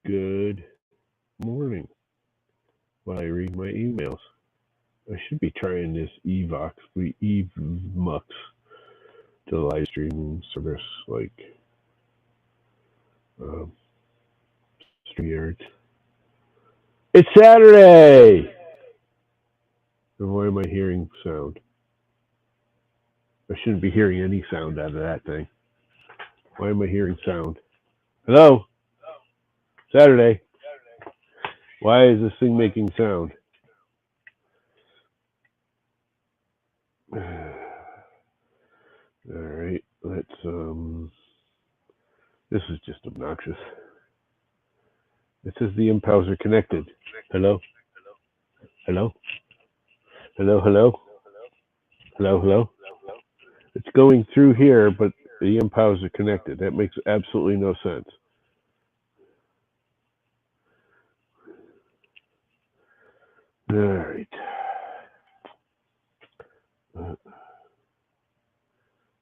Good morning while I read my emails. I should be trying this Evmux to live streaming service like um, StreamYard. It's Saturday! And why am I hearing sound? I shouldn't be hearing any sound out of that thing. Why am I hearing sound? Hello? Saturday. Why is this thing making sound? Alright, this is just obnoxious. It says the impows are connected. Hello? Hello? Hello, hello? Hello, hello? It's going through here, but the impows are connected. That makes absolutely no sense. Alright.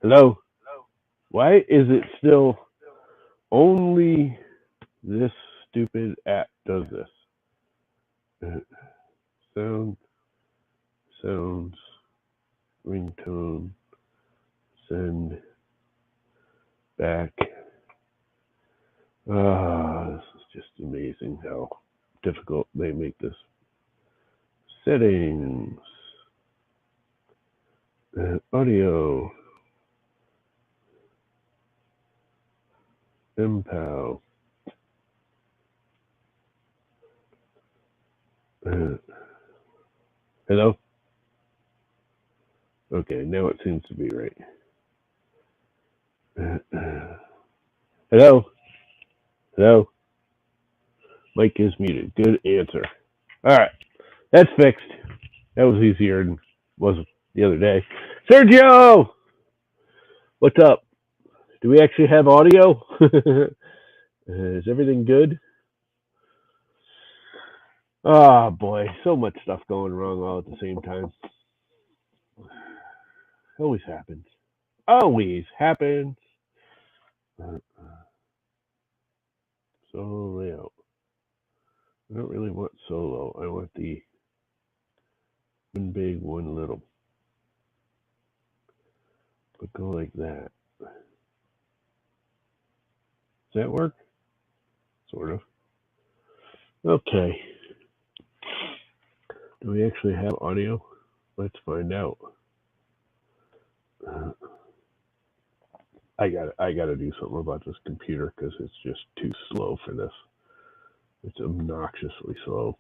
Hello? Why is it still only this stupid app does this? Sounds, ringtone, send, back. This is just amazing how difficult they make this. Settings, audio, impow. Hello? Okay, now it seems to be right. Hello? Hello? Mic is muted. Good answer. Alright, that's fixed. That was easier than it was the other day. Sergio! What's up? Do we actually have audio? Is everything good? Oh boy, so much stuff going wrong all at the same time. Always happens. Always happens. Solo layout. I don't really want solo. I want the one big, one little. But go like that. Does that work? Sort of. Okay. Do we actually have audio? Let's find out. I gotta do something about this computer because it's just too slow for this. It's obnoxiously slow.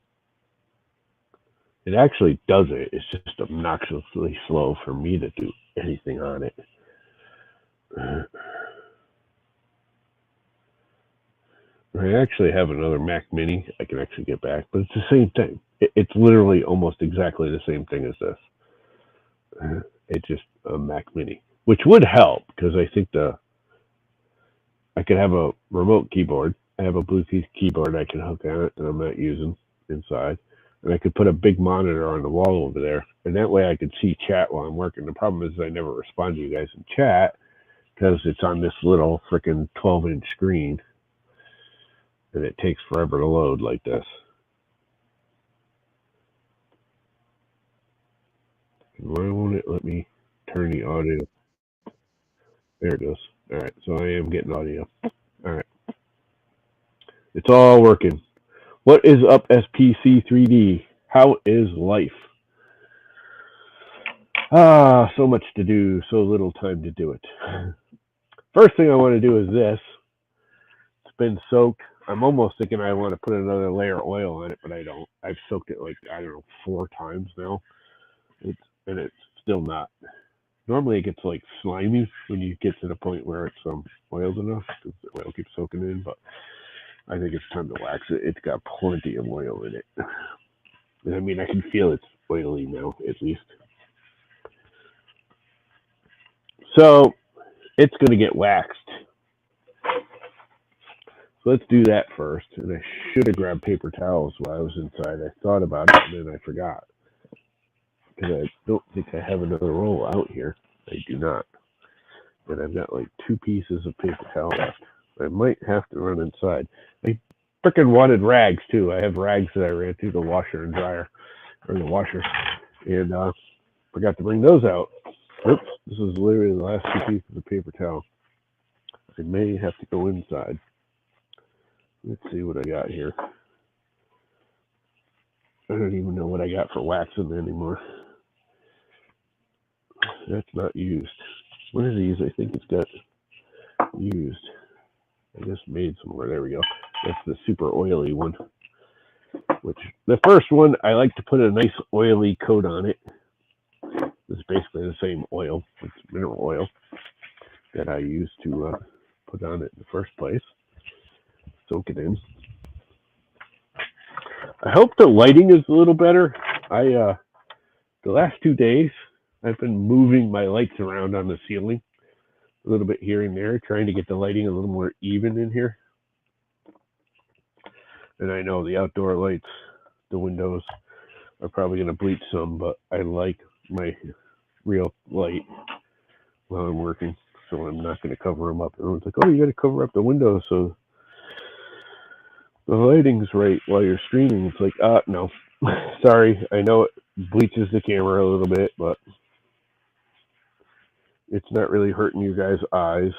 It actually does it. It's just obnoxiously slow for me to do anything on it. I actually have another Mac Mini I can actually get back, but it's the same thing. It's literally almost exactly the same thing as this. It's just a Mac Mini, which would help because I think I could have a remote keyboard. I have a Bluetooth keyboard I can hook on it that I'm not using inside. And I could put a big monitor on the wall over there. And that way I could see chat while I'm working. The problem is I never respond to you guys in chat because it's on this little freaking 12-inch screen. And it takes forever to load like this. Why won't it let me turn the audio? There it goes. All right, so I am getting audio. All right. It's all working. What is up, SPC3D? How is life? So much to do, so little time to do it. First thing I want to do is this. It's been soaked. I'm almost thinking I want to put another layer of oil on it, but I don't. I've soaked it like, I don't know, 4 times now. And it's still not. Normally it gets like slimy when you get to the point where it's oiled enough because the oil keeps soaking in, but I think it's time to wax it. It's got plenty of oil in it. I mean, I can feel it's oily now, at least. So it's going to get waxed. So let's do that first. And I should have grabbed paper towels while I was inside. I thought about it and then I forgot. Because I don't think I have another roll out here. I do not. And I've got like 2 pieces of paper towel left. I might have to run inside. Freaking wanted rags too. I have rags that I ran through the washer and dryer, or the washer, and forgot to bring those out. Oops, this is literally the last two pieces of paper towel. I may have to go inside. Let's see what I got here. I don't even know what I got for waxing anymore. That's not used. One of these I think it's got used. I just made somewhere. There we go. That's the super oily one. Which the first one I like to put a nice oily coat on it. It's basically the same oil. It's mineral oil that I used to put on it in the first place. Soak it in. I hope the lighting is a little better. The last 2 days I've been moving my lights around on the ceiling a little bit here and there, trying to get the lighting a little more even in here. And I know the outdoor lights, the windows, are probably going to bleach some, but I like my real light while I'm working, so I'm not going to cover them up. Everyone's like, oh, you got to cover up the windows so the lighting's right while you're streaming. It's like, no. Sorry, I know it bleaches the camera a little bit, but it's not really hurting you guys' eyes.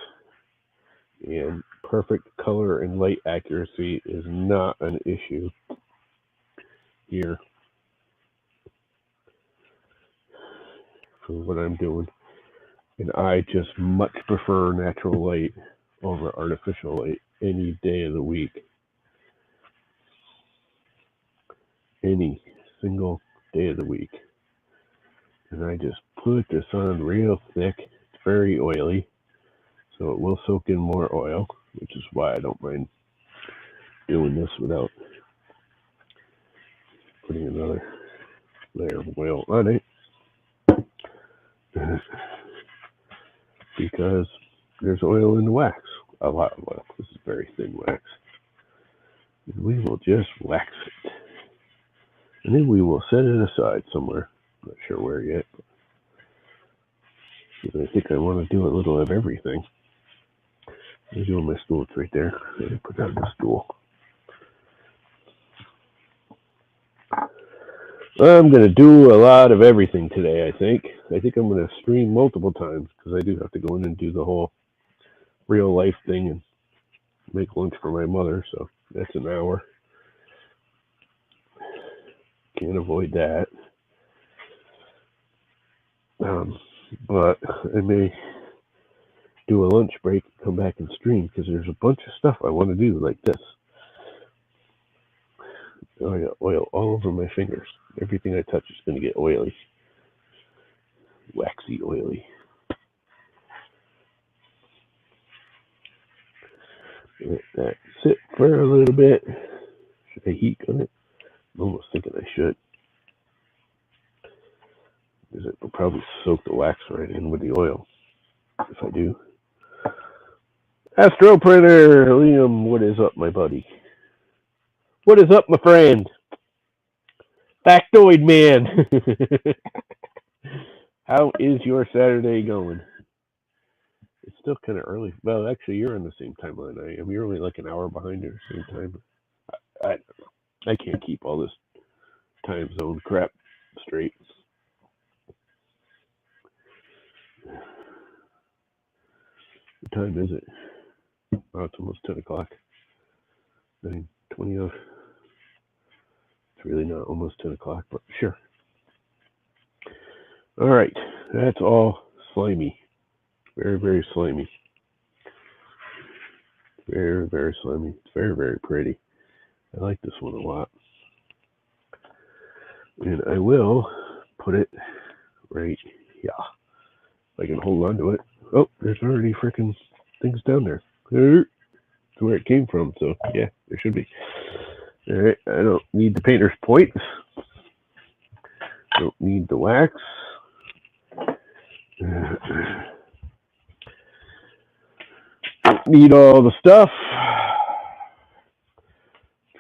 And perfect color and light accuracy is not an issue here for what I'm doing. And I just much prefer natural light over artificial light any day of the week. Any single day of the week. And I just put this on real thick. It's very oily, so it will soak in more oil, which is why I don't mind doing this without putting another layer of oil on it. Because there's oil in the wax. A lot of oil. This is very thin wax. And we will just wax it. And then we will set it aside somewhere. Not sure where yet. But I think I want to do a little of everything. I'm doing my stool. It's right there. I'm going to put down the stool. I'm going to do a lot of everything today, I think. I think I'm going to stream multiple times because I do have to go in and do the whole real life thing and make lunch for my mother. So that's an hour. Can't avoid that. But I may do a lunch break and come back and stream because there's a bunch of stuff I want to do like this. Oh, I got oil all over my fingers. Everything I touch is going to get oily. Waxy oily. Let that sit for a little bit. Should I heat gun it? I'm almost thinking I should. Because it will probably soak the wax right in with the oil. If I do. Astro Printer! Liam, what is up, my buddy? What is up, my friend? Factoid man! How is your Saturday going? It's still kind of early. Well, actually, you're on the same timeline I am. You're only like an hour behind at the same time. I can't keep all this time zone crap straight. What time is it? Oh, it's almost 10 o'clock. 9:20 off. It's really not almost 10 o'clock, but sure. All right. That's all slimy. Very, very slimy. Very, very slimy. It's very, very pretty. I like this one a lot. And I will put it right here. If I can hold on to it. Oh, there's already freaking things down there. That's where it came from, so yeah, there should be. All right, I don't need the painter's points. Don't need the wax. Don't need all the stuff.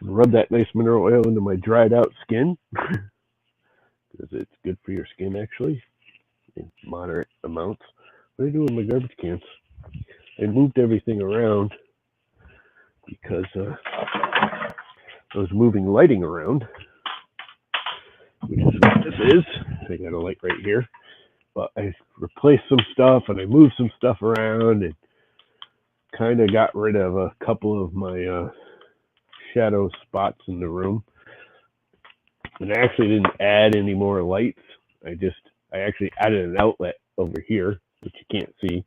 Rub that nice mineral oil into my dried out skin because it's good for your skin actually in moderate amounts. What do I do with my garbage cans? I moved everything around because I was moving lighting around, which is what this is. I got a light right here. But I replaced some stuff and I moved some stuff around and kind of got rid of a couple of my shadow spots in the room. And I actually didn't add any more lights. I actually added an outlet over here, which you can't see.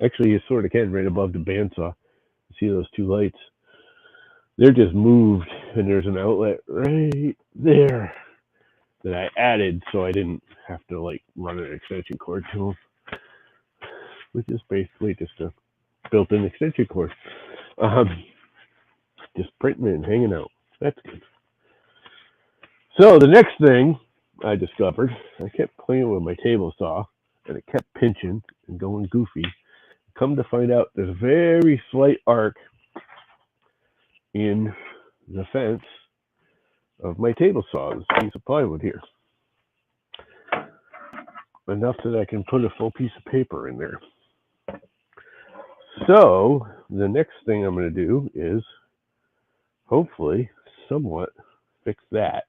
Actually, you sort of can right above the bandsaw. You see those two lights? They're just moved, and there's an outlet right there that I added so I didn't have to like run an extension cord to them, which is basically just a built-in extension cord. Just printing it and hanging out. That's good. So the next thing I discovered, I kept playing with my table saw, and it kept pinching and going goofy. Come to find out, there's a very slight arc in the fence of my table saw, this piece of plywood here. Enough that I can put a full piece of paper in there. So the next thing I'm going to do is hopefully somewhat fix that.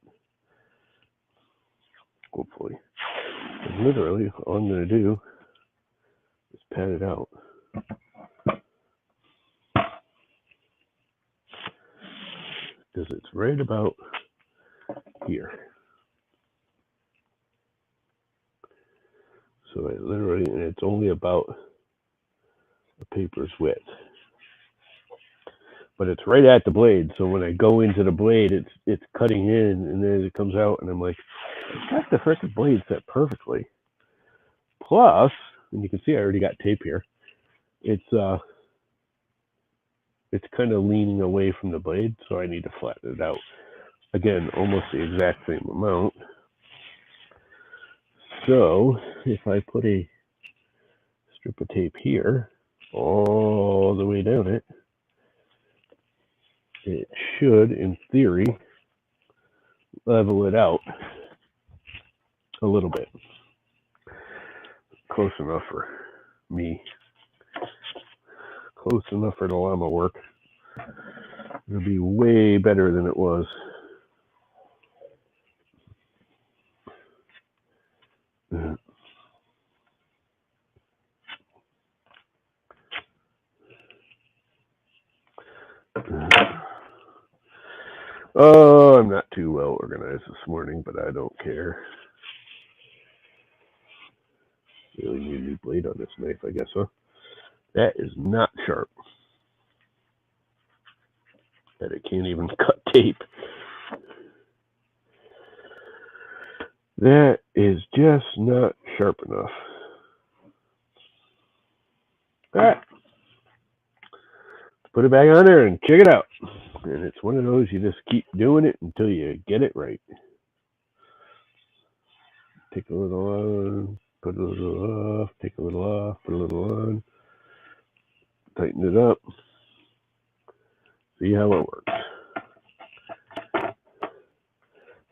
Hopefully. And literally all I'm going to do is pat it out. Because it's right about here. So I literally, and it's only about a paper's width. But it's right at the blade, so when I go into the blade, it's cutting in, and then it comes out, and I'm like, got the frickin' blade set perfectly. Plus, and you can see I already got tape here. It's kind of leaning away from the blade, so I need to flatten it out. Again, almost the exact same amount. So if I put a strip of tape here, all the way down it, it should, in theory, level it out a little bit. Close enough for me. Close enough for the llama work. It'll be way better than it was. Oh, I'm not too well organized this morning, but I don't care. Really need a new blade on this knife, I guess, huh? That is not sharp. That it can't even cut tape. That is just not sharp enough. All right. Put it back on there and check it out. And it's one of those, you just keep doing it until you get it right. Take a little on, put a little off, take a little off, put a little on. Tighten it up. See how it works.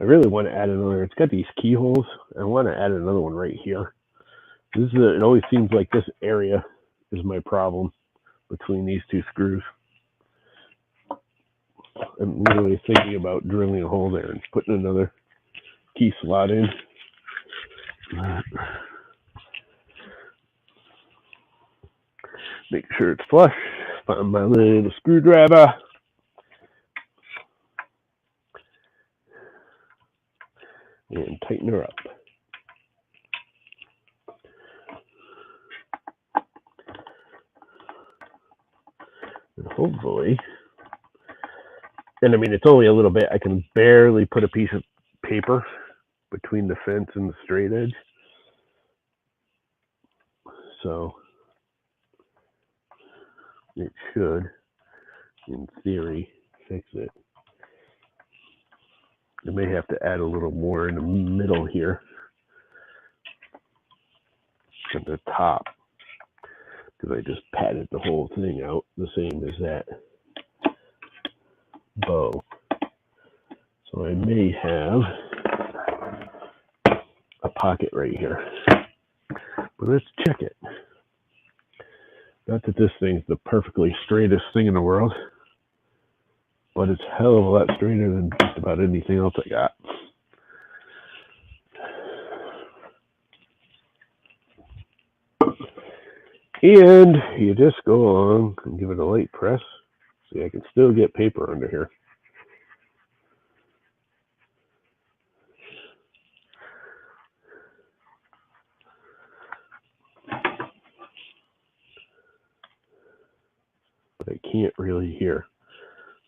I really want to add another, it's got these keyholes. I want to add another one right here. It always seems like this area is my problem between these two screws. I'm literally thinking about drilling a hole there and putting another key slot in. Make sure it's flush. Find my little screwdriver. And tighten her up. And hopefully, and I mean, it's only a little bit. I can barely put a piece of paper between the fence and the straight edge. So it should, in theory, fix it. I may have to add a little more in the middle here at the top, because I just patted the whole thing out the same as that bow. So I may have a pocket right here. But let's check it. Not that this thing's the perfectly straightest thing in the world, but it's a hell of a lot straighter than just about anything else I got. And you just go along and give it a light press. See, I can still get paper under here. But I can't really hear.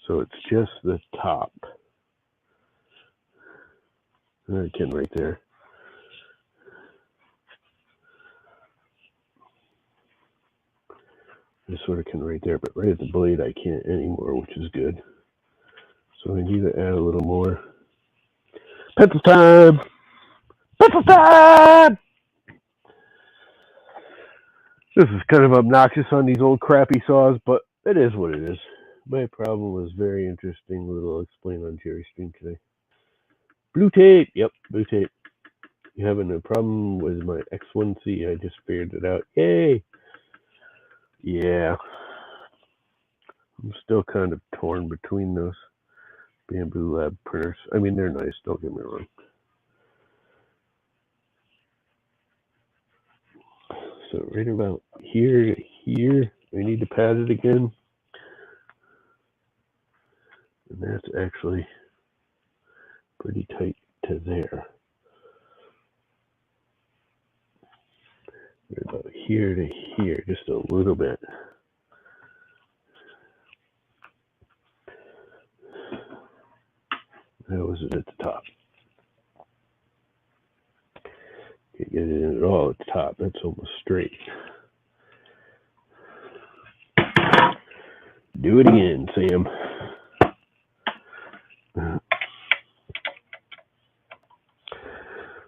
So it's just the top. I can right there. I sort of can right there, but right at the blade I can't anymore, which is good. So I need to add a little more. Pencil time! Pencil time! This is kind of obnoxious on these old crappy saws, but it is what it is. My problem was very interesting little explain on Jerry's stream today. Blue tape! Yep, blue tape. You having a problem with my X1C? I just figured it out. Yay! Yeah. I'm still kind of torn between those Bamboo Lab printers. I mean, they're nice, don't get me wrong. So right about here to here, I need to pad it again. And that's actually pretty tight to there. Right about here to here, just a little bit. That was it at the top. Can't get it in at all at the top. That's almost straight. Do it again, Sam.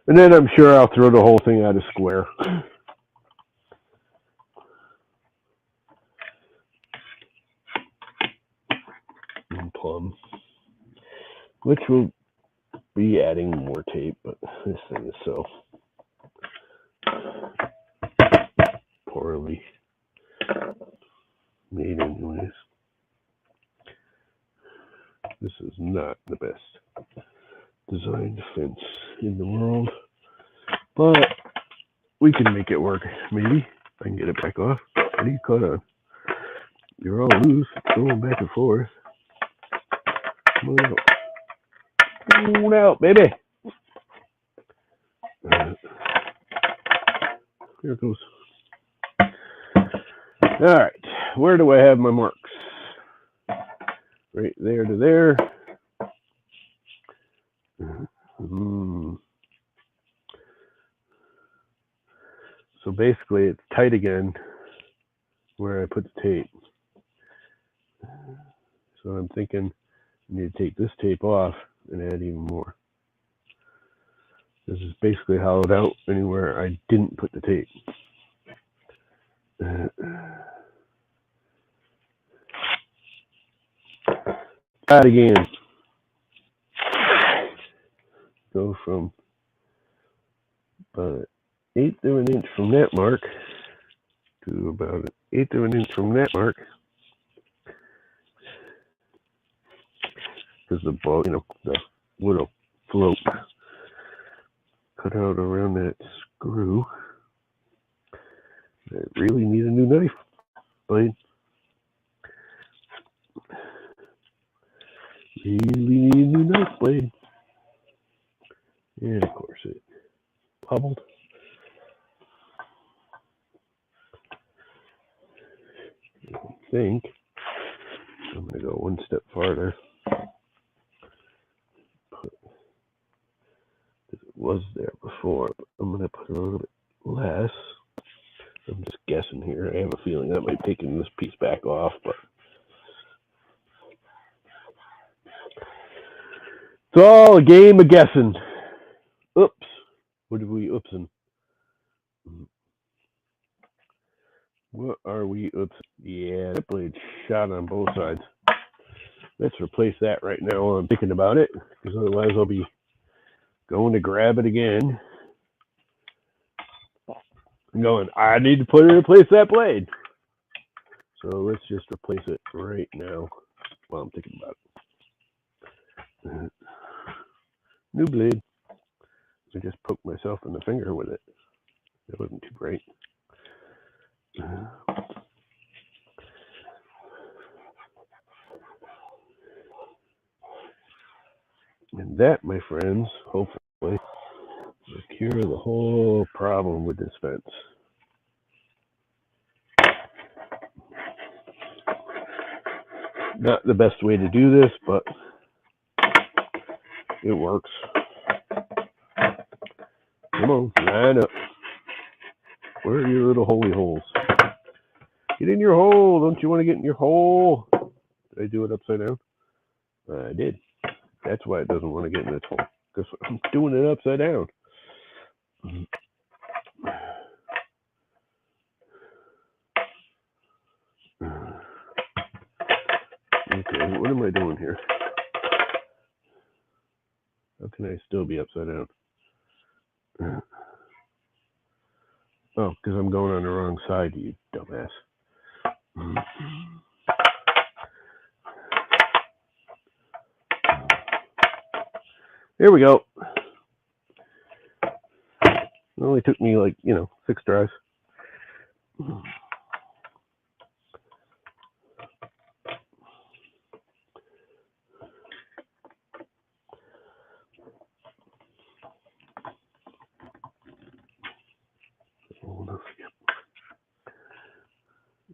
And then I'm sure I'll throw the whole thing out of square. And plumb. Which will be adding more tape, but this thing is so poorly made anyways. This is not the best designed fence in the world, but we can make it work. Maybe I can get it back off. What are you caught on? You're all loose, going back and forth. Come on out. Come on out, baby. Here it goes. All right, where do I have my marks? Right there to there. So basically it's tight again where I put the tape. So I'm thinking I need to take this tape off and add even more. This is basically hollowed out anywhere I didn't put the tape. Try it again. Go from about 1/8 of an inch from that mark to about 1/8 of an inch from that mark. Because the ball, the little float cut out around that screw. I really need a new knife blade. Really need a new knife blade. And of course it bubbled. I think I'm going to go one step farther. It was there before, but I'm going to put a little bit less. I'm just guessing here. I have a feeling that might take this piece back off, but it's all a game of guessing. Oops. What did we oopsin'? What are we oopsin'? Yeah, that blade shot on both sides. Let's replace that right now while I'm thinking about it, because otherwise I'll be going to grab it again. I'm going, I need to replace that blade. So let's just replace it right now while I'm thinking about it. new blade. I just poked myself in the finger with it. It wasn't too bright. And that, my friends, hopefully will cure the whole problem with this fence. Not the best way to do this, but it works. Come on, line up. Where are your little holy holes? Get in your hole. Don't you want to get in your hole? Did I do it upside down? I did. That's why it doesn't want to get in its hole. Because I'm doing it upside down. Okay, what am I doing here? How can I still be upside down? Oh, because I'm going on the wrong side, you dumbass. Here we go. It only took me 6 tries.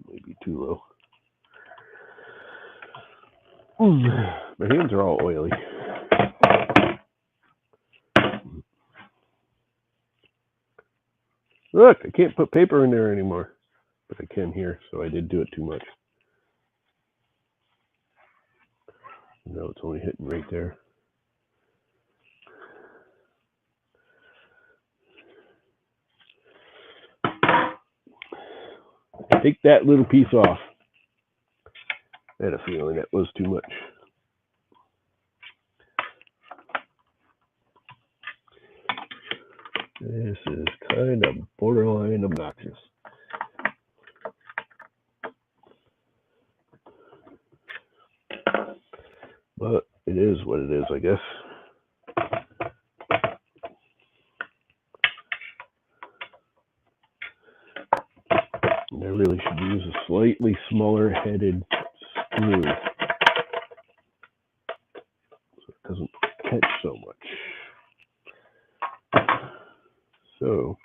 Maybe too low. My hands are all oily. Look, I can't put paper in there anymore. But I can here, so I did do it too much. No, it's only hitting right there. Take that little piece off. I had a feeling that was too much. This is kind of borderline obnoxious. But it is what it is, I guess. And I really should use a slightly smaller headed screw so it doesn't catch so much. So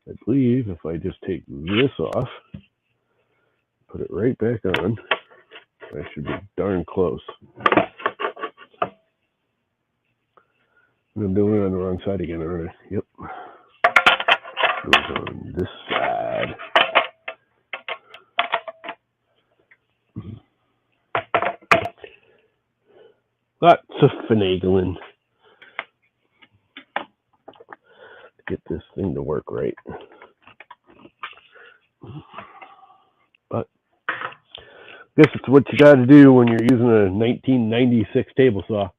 I believe if I just take this off, put it right back on, I should be darn close. I'm doing it on the wrong side again, aren't I? Yep. Goes on this side. Lots of finagling to get this thing to work right. But I guess it's what you got to do when you're using a 1996 table saw.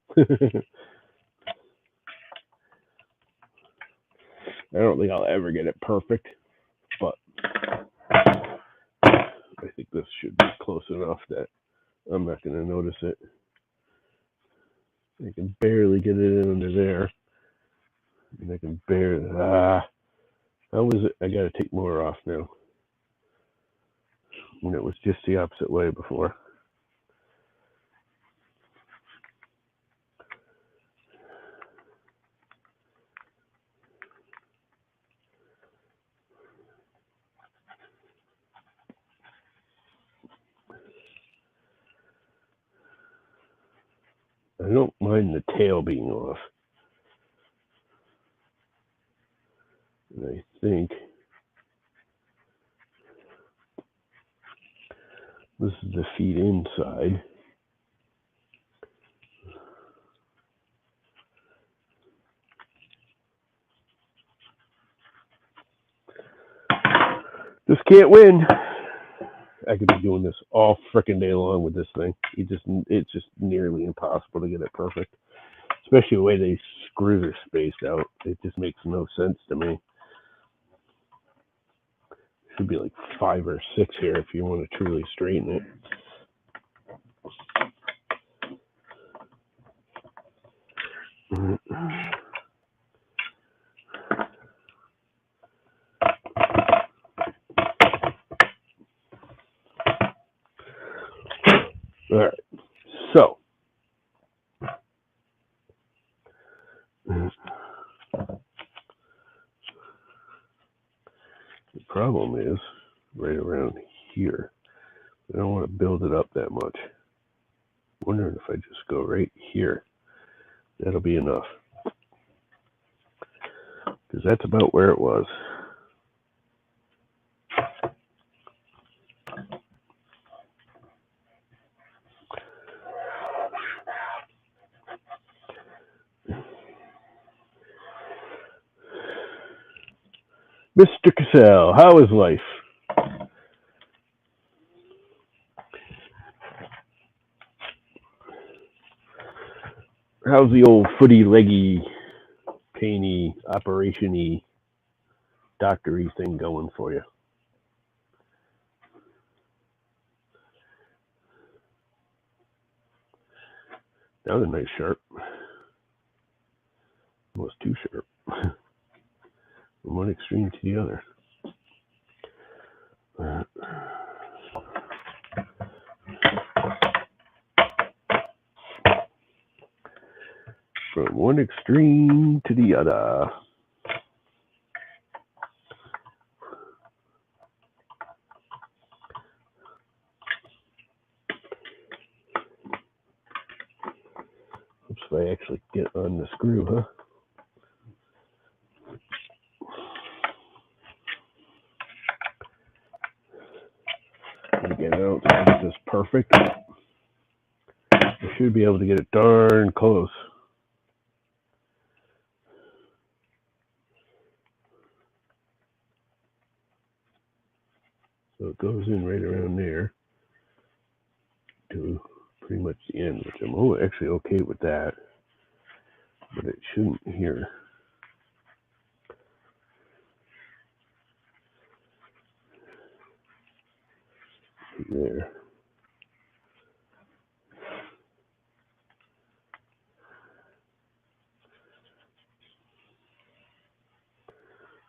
I don't think I'll ever get it perfect, but I think this should be close enough that I'm not going to notice it. I can barely get it in under there. And I can barely... how is it? I got to take more off now. When it was just the opposite way before. I don't mind the tail being off. And I think this is the feet inside. Just can't win. I could be doing this all frickin' day long with this thing. It's just nearly impossible to get it perfect. Especially the way they screw their space out. It just makes no sense to me. Should be like 5 or 6 here if you want to truly straighten it. All right. So, the problem is right around here. I don't want to build it up that much. I'm wondering if I just go right here. That'll be enough. Because that's about where it was. Mr. Cassell, how is life? How's the old footy, leggy, painy, operation-y, doctor-y thing going for you? That was a nice sharp. Almost too sharp. From one extreme to the other. From one extreme to the other. Oops, if I actually get on the screw, huh? Again, I don't think this is perfect. I should be able to get it darn close. So it goes in right around there to pretty much the end, which I'm actually okay with that. But it shouldn't here. There.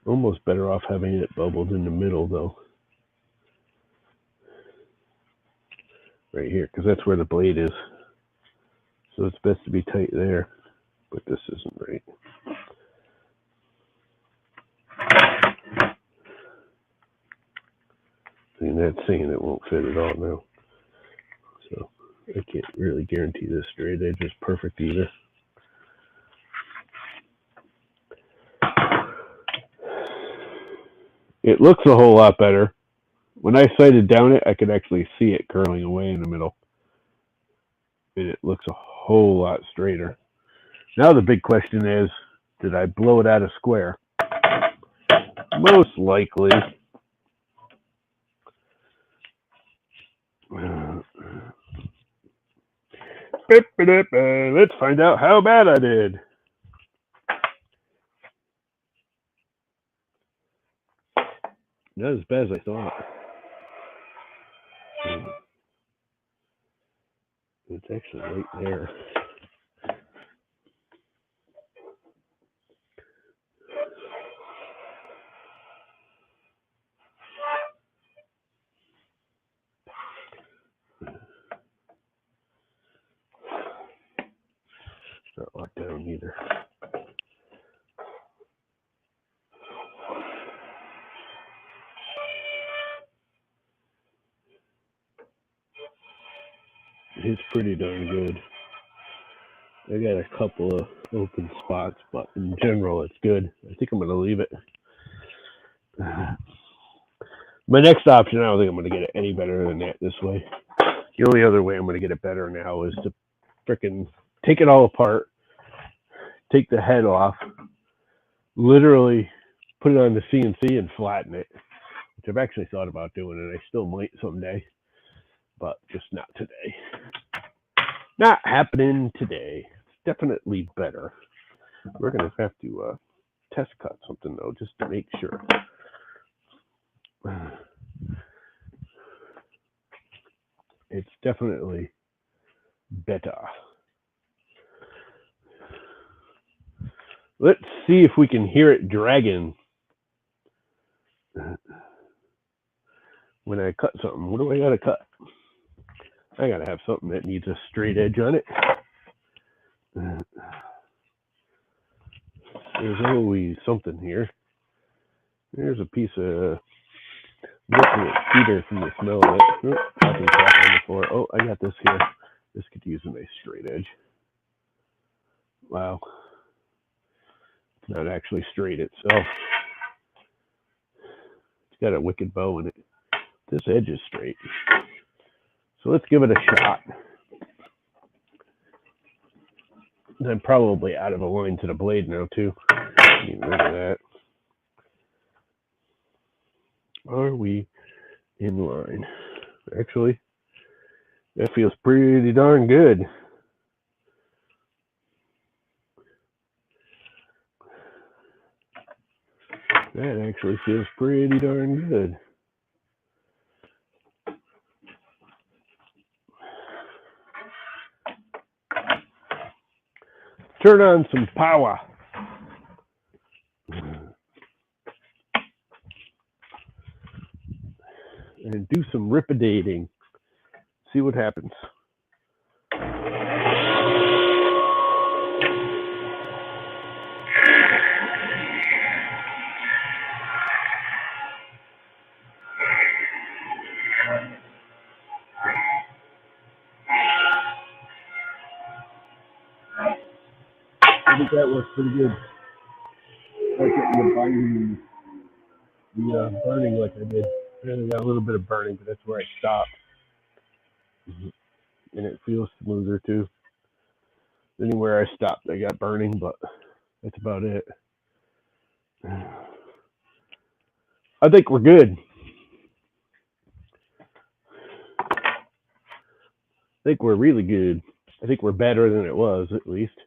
Almost better off having it bubbled in the middle, though. Right here, because that's where the blade is. So it's best to be tight there, but this isn't right. I mean, that's saying it won't fit at all now. So I can't really guarantee this straight edge is perfect either. It looks a whole lot better. When I sighted down it, I could actually see it curling away in the middle. And it looks a whole lot straighter. Now the big question is, did I blow it out of square? Most likely. Let's find out how bad I did. Not as bad as I thought. It's actually right there. It's not locked down either. It's pretty darn good. I got a couple of open spots, but in general, it's good. I think I'm going to leave it. My next option, I don't think I'm going to get it any better than that this way. The only other way I'm going to get it better now is to frickin' take it all apart, take the head off, literally put it on the CNC and flatten it, which I've actually thought about doing, and I still might someday, but just not today. Not happening today. It's definitely better. We're going to have to test cut something, though, just to make sure. It's definitely better. Let's see if we can hear it dragging when I cut something. What do I got to cut? I gotta have something that needs a straight edge on it. There's always something here. There's a piece of cedar from the smell of it. Nothing crap on the floor. Oh, I got this here. This could use a nice straight edge. Wow. It's not actually straight itself. It's got a wicked bow in it. This edge is straight. So let's give it a shot. I'm probably out of line to the blade now, too. Get rid of that. Are we in line? Actually, that feels pretty darn good. That actually feels pretty darn good. Turn on some power. And do some ripidating. See what happens. I think that works pretty good. Like getting the binding, the burning like I did. I only got a little bit of burning, but that's where I stopped. And it feels smoother too. Anywhere I stopped, I got burning, but that's about it. I think we're good. I think we're really good. I think we're better than it was, at least.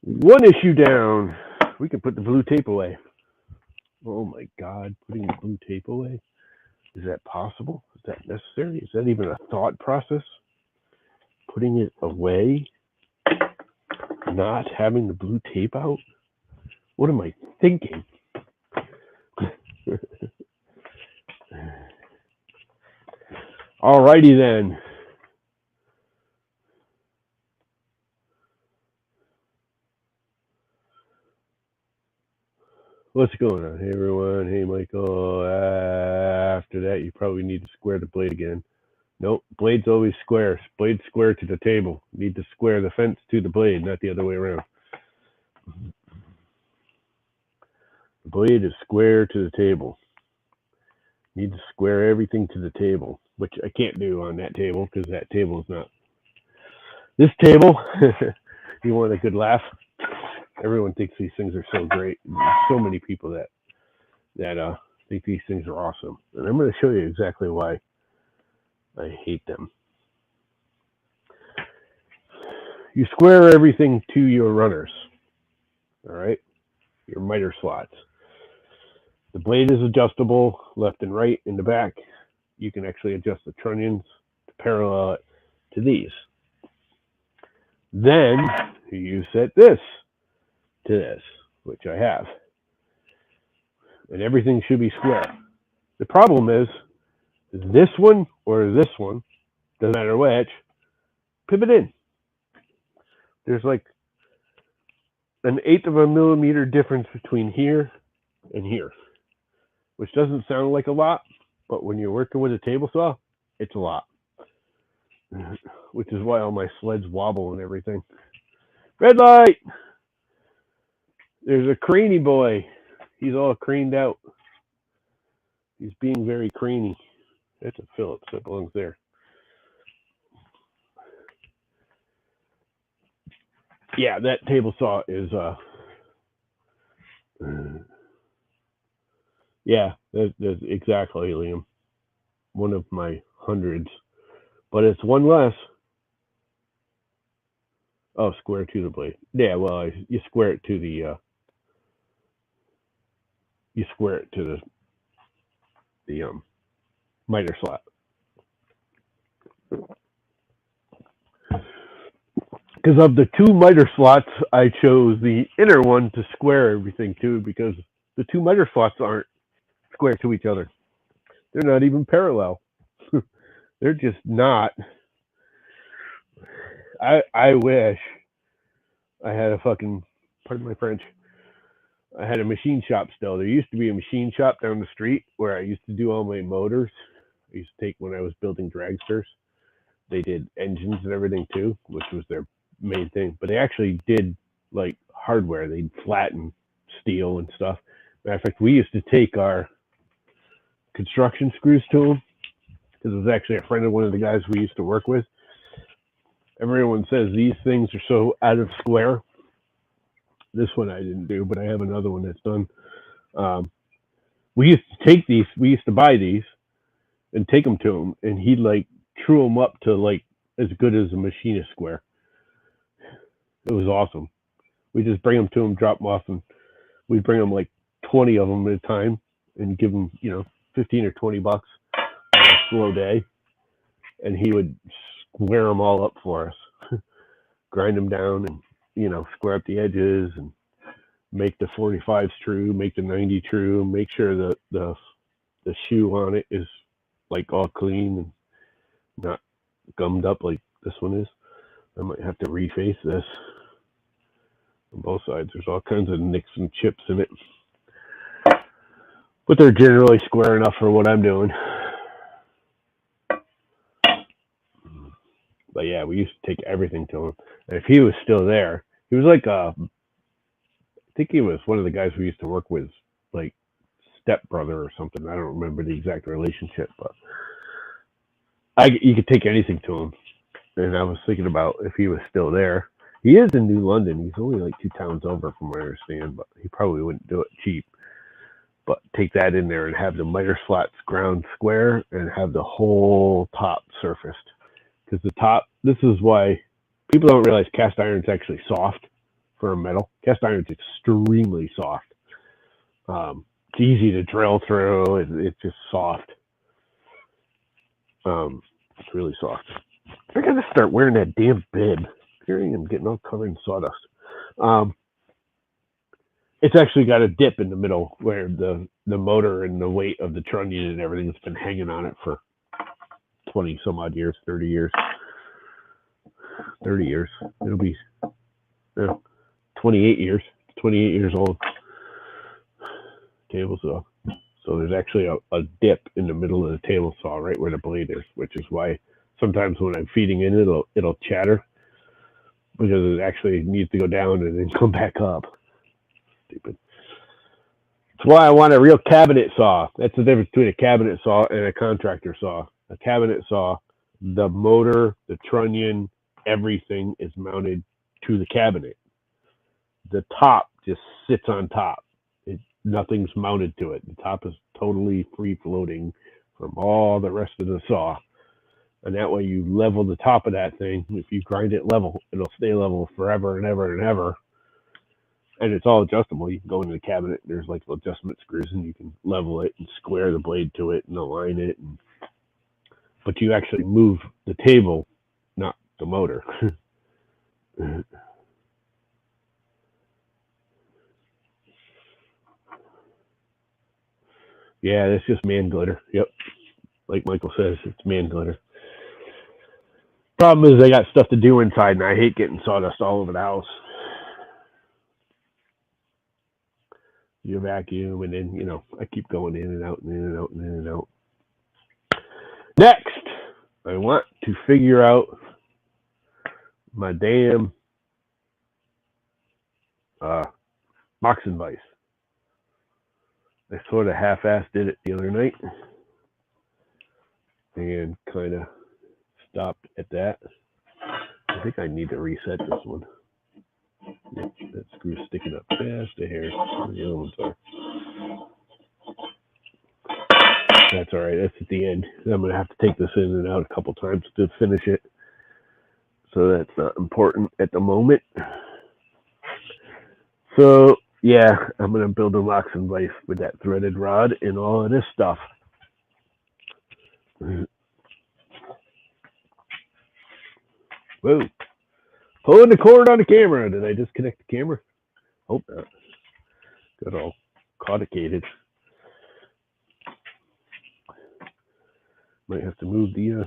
One issue down. We can put the blue tape away. Oh my God, putting the blue tape away? Is that possible? Is that necessary? Is that even a thought process? Putting it away? Not having the blue tape out? What am I thinking? Alrighty then. What's going on? Hey everyone. Hey Michael. After that, you probably need to square the blade again. Nope, blade's always square. Blade square to the table. You need to square the fence to the blade, not the other way around. The blade is square to the table. You need to square everything to the table, which I can't do on that table because that table is not this table. You want a good laugh? Everyone thinks these things are so great. There's so many people that think these things are awesome, and I'm going to show you exactly why I hate them. You square everything to your runners, all right? Your miter slots. The blade is adjustable left and right in the back. You can actually adjust the trunnions to parallel it to these. Then you set this to this, which I have. And everything should be square. The problem is this one or this one, doesn't matter which, pivot in. There's like an 1/8 of a millimeter difference between here and here, which doesn't sound like a lot, but when you're working with a table saw, it's a lot. Which is why all my sleds wobble and everything. Red light! There's a craney boy. He's all craned out. He's being very craney. That's a Phillips. That belongs there. Yeah, that table saw is yeah, that's exactly, Liam. One of my hundreds. But it's one less. Oh, square to the blade. Yeah, well, you square it to the miter slot. Because of the two miter slots, I chose the inner one to square everything to, because the two miter slots aren't square to each other. They're not even parallel. They're just not. I wish I had a fucking, pardon my French, I had a machine shop still. There used to be a machine shop down the street where I used to do all my motors. I used to take when I was building dragsters. They did engines and everything too, which was their main thing. But they actually did like hardware. They'd flatten steel and stuff. Matter of fact, we used to take our construction screws to them because it was actually a friend of one of the guys we used to work with. Everyone says these things are so out of square. This one I didn't do, but I have another one that's done. We used to take these. We used to buy these and take them to him, and he'd like true them up to like as good as a machinist square. It was awesome. We just bring them to him, drop them off, and we'd bring them like 20 of them at a time, and give them 15 or 20 bucks on a slow day, and he would square them all up for us, grind them down, and square up the edges and make the 45s true, make the 90 true, make sure that the shoe on it is like all clean and not gummed up like this one is. I might have to reface this on both sides. There's all kinds of nicks and chips in it, but they're generally square enough for what I'm doing. But yeah, we used to take everything to him, and if he was still there, he was like I think he was one of the guys we used to work with, like stepbrother or something. I don't remember the exact relationship, but you could take anything to him. And I was thinking about if he was still there. He is in New London. He's only like 2 towns over from what I understand, but he probably wouldn't do it cheap. But take that in there and have the miter slats ground square and have the whole top surfaced. Because the top, this is why people don't realize cast iron is actually soft for a metal. Cast iron is extremely soft. It's easy to drill through. It's just soft. It's really soft. I gotta start wearing that damn bib. Here I am getting all covered in sawdust. It's actually got a dip in the middle where the motor and the weight of the trunnion and everything has been hanging on it for 20 some odd years, 30 years. 30 years. It'll be 28 years. 28 years old. Table saw. So there's actually a dip in the middle of the table saw right where the blade is, which is why sometimes when I'm feeding in it'll chatter because it actually needs to go down and then come back up. Stupid. That's why I want a real cabinet saw. That's the difference between a cabinet saw and a contractor saw. A cabinet saw, the motor, the trunnion, everything is mounted to the cabinet. The top just sits on top. Nothing's mounted to it. The top is totally free floating from all the rest of the saw. And that way you level the top of that thing. If you grind it level, it'll stay level forever and ever and ever. And it's all adjustable. You can go into the cabinet. There's like adjustment screws and you can level it and square the blade to it and align it. But you actually move the table, not the motor. Yeah, that's just man glitter. Yep. Like Michael says, it's man glitter. Problem is they got stuff to do inside, and I hate getting sawdust all over the house. You vacuum, and then, I keep going in and out and in and out and in and out. Next, I want to figure out my damn Moxon Vise. I sort of half-assed did it the other night and kind of stopped at that. I think I need to reset this one. Yep, that screw's sticking up past the hair. The other ones are. That's all right. That's at the end. I'm going to have to take this in and out a couple times to finish it. So that's not important at the moment. So, yeah, I'm going to build a Moxon Vise with that threaded rod and all of this stuff. Whoa. Pulling the cord on the camera. Did I disconnect the camera? Hope not. Got all caudicated. Might have to move the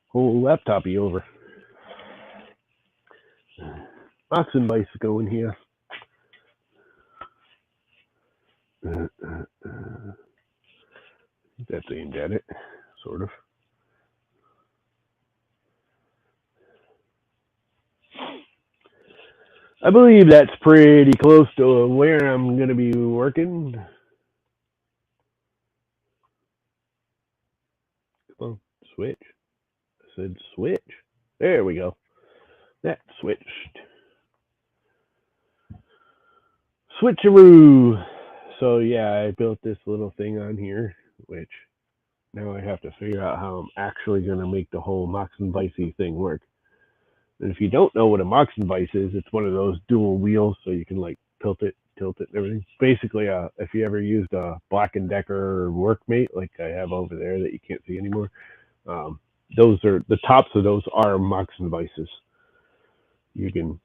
whole laptopy over. Moxon Vise going here. That's aimed at it, sort of. I believe that's pretty close to where I'm going to be working. Come on, switch. I said switch. There we go. That switched. Switcheroo. So yeah, I built this little thing on here, which now I have to figure out how I'm actually going to make the whole Moxon Vise thing work. And if you don't know what a Moxon Vise is, it's one of those dual wheels, so you can like tilt it, and everything. Basically, if you ever used a Black & Decker Workmate, like I have over there that you can't see anymore, those are the tops of those are Moxon Vises. You can,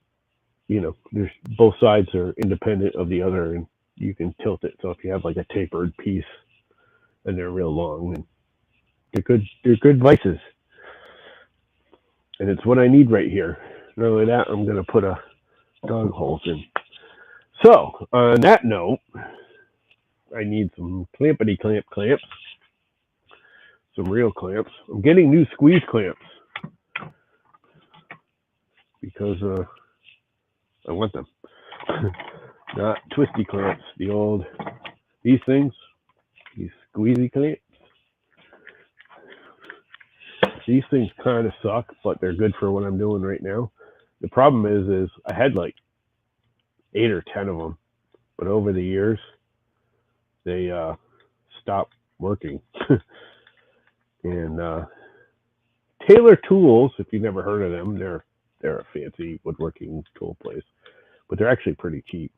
there's both sides are independent of the other, and you can tilt it. So if you have like a tapered piece and they're real long, and they're good vices. And it's what I need right here. Not only that, I'm going to put a dog holes in. So, on that note, I need some clampity clamps. Some real clamps. I'm getting new squeeze clamps because I want them. Not twisty clamps. These things, these squeezy clamps. These things kind of suck, but they're good for what I'm doing right now. The problem is I had like 8 or 10 of them, but over the years they stopped working. And Taylor Tools, if you've never heard of them, they're a fancy woodworking tool place, but they're actually pretty cheap.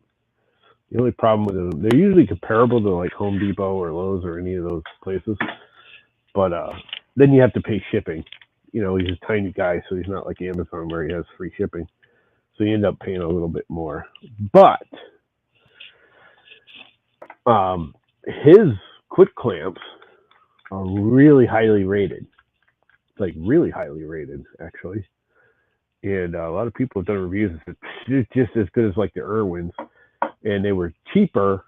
The only problem with them, they're usually comparable to like Home Depot or Lowe's or any of those places, but then you have to pay shipping. He's a tiny guy, so he's not like Amazon where he has free shipping. So you end up paying a little bit more. But his quick clamps are really highly rated. Like really highly rated, actually. And a lot of people have done reviews. It's just as good as like the Irwins. And they were cheaper,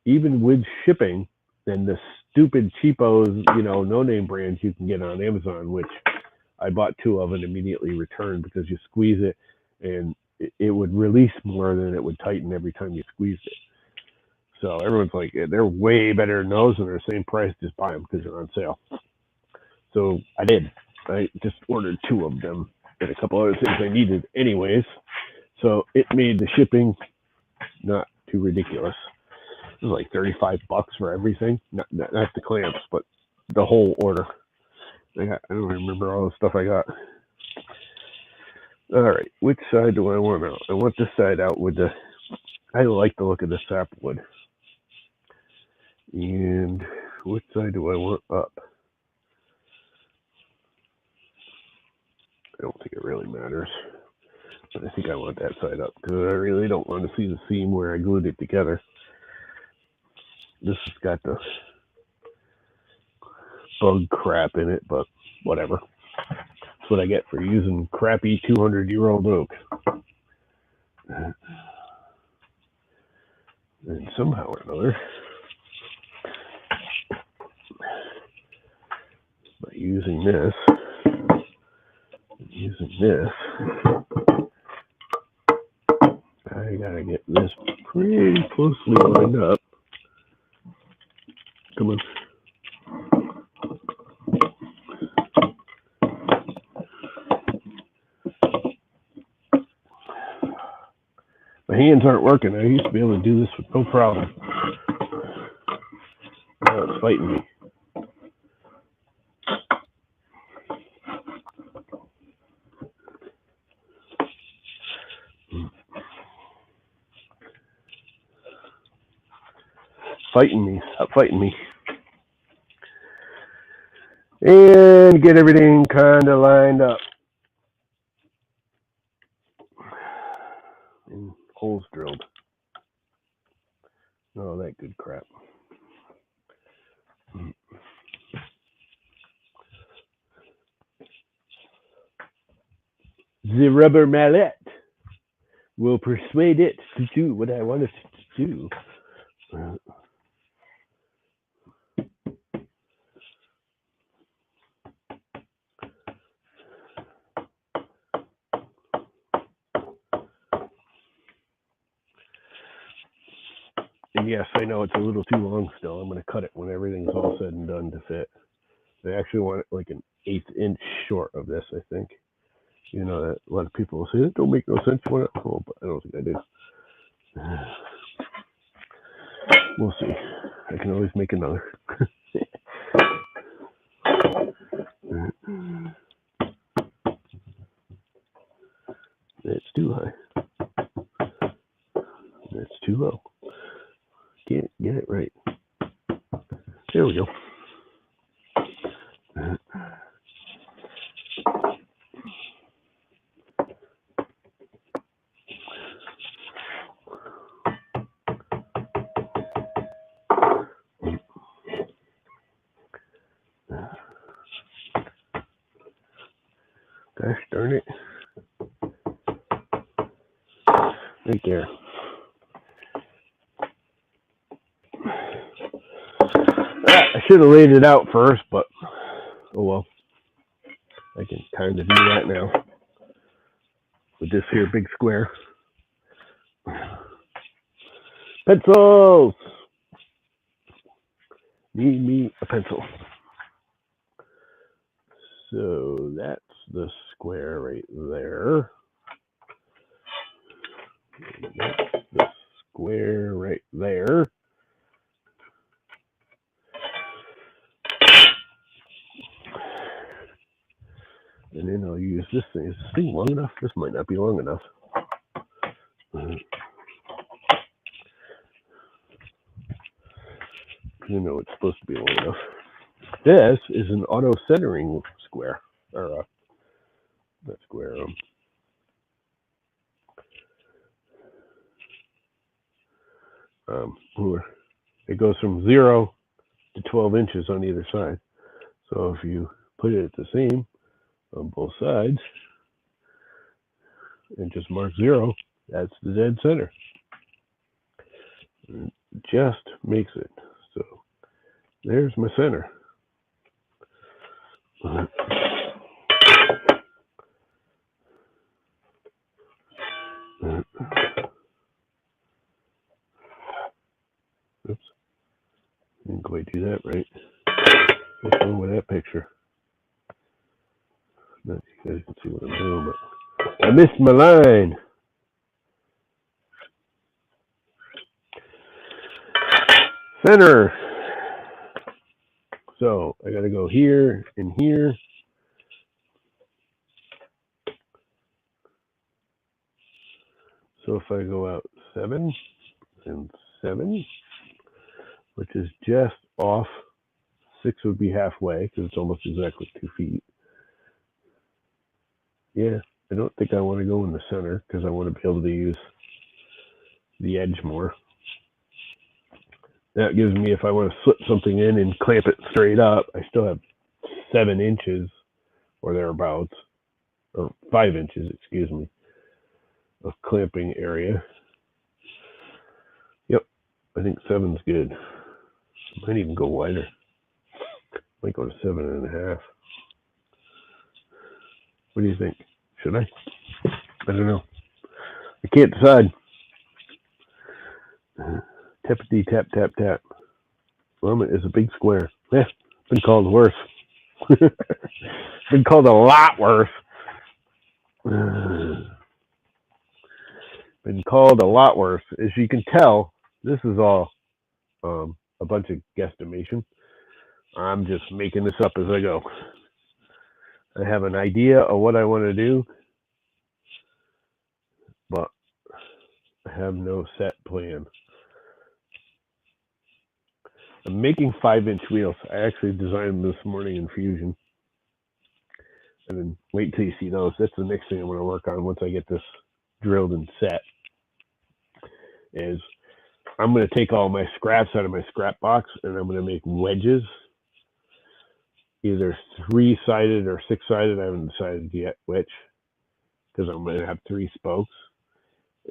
even with shipping, than the stupid cheapos, no-name brands you can get on Amazon, which I bought 2 of and immediately returned because you squeeze it and it would release more than it would tighten every time you squeezed it. So everyone's like, they're way better than those and they're the same price, just buy them because they're on sale. So I did. I just ordered 2 of them and a couple other things I needed anyways. So it made the shipping not too ridiculous. It was like $35 for everything. Not the clamps, but the whole order. I don't remember all the stuff I got. All right, which side do I want out? I want this side out with I like the look of the sapwood. And which side do I want up? I don't think it really matters. But I think I want that side up because I really don't want to see the seam where I glued it together. This has got the bug crap in it, but whatever. That's what I get for using crappy 200-year-old oak. And somehow or another, by using this, I gotta get this pretty closely lined up. Come on. My hands aren't working. I used to be able to do this with no problem. Now it's fighting me. Stop fighting me. And get everything kind of lined up. And holes drilled. Oh, that good crap. The rubber mallet will persuade it to do what I want it to do. And yes, I know it's a little too long still. I'm going to cut it when everything's all said and done to fit. I actually want it like an 1/8 inch short of this, I think. You know that a lot of people will say, that don't make no sense. You want it? Oh, but I don't think I do. We'll see. I can always make another. That's too high. That's too low. Can't get it right. There we go. Gosh darn it. Right there. I should have laid it out first, but oh well. I can kind of do that now. With this here big square. Pencils! Need me a pencil. So that's the square right there. And that's the square right there. And then I'll use this thing. Is this thing long enough? This might not be long enough. You know it's supposed to be long enough. This is an auto centering square. Or not square. Ruler. It goes from 0 to 12 inches on either side. So if you put it at the same on both sides and just mark 0, that's the dead center. It just makes it. So there's my center. Oops. Didn't quite do that right. What's wrong with that picture? Not you guys can see what I'm doing, but I missed my line. Center. So I gotta go here and here. So if I go out 7 and 7, which is just off, 6 would be halfway because it's almost exactly 2 feet. Yeah, I don't think I want to go in the center because I want to be able to use the edge more. That gives me, if I want to slip something in and clamp it straight up, I still have 7 inches or thereabouts, or 5 inches, excuse me, of clamping area. Yep, I think 7's good. I might even go wider. Might go to 7.5. What do you think? Should I? I don't know. I can't decide. Tappity tap tap tap. Well, it is a big square. Yeah, been called worse. Been called a lot worse. Been called a lot worse. As you can tell, this is all a bunch of guesstimation. I'm just making this up as I go. I have an idea of what I want to do, but I have no set plan. I'm making 5-inch wheels. I actually designed them this morning in Fusion. And then wait till you see those. That's the next thing I'm going to work on once I get this drilled and set. Is I'm going to take all my scraps out of my scrap box and I'm going to make wedges. Either 3-sided or 6-sided. I haven't decided yet which. because I'm going to have 3 spokes,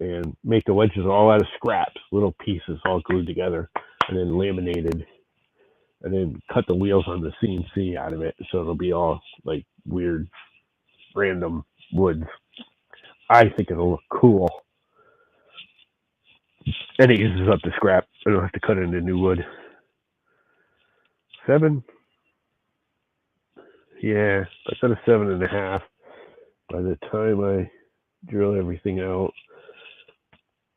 and make the wedges all out of scraps, little pieces all glued together, and then laminated, and then cut the wheels on the CNC out of it, so it'll be all like weird, random woods. I think it'll look cool. And it uses up the scrap. I don't have to cut it into new wood. 7. Yeah, I got a 7.5. By the time I drill everything out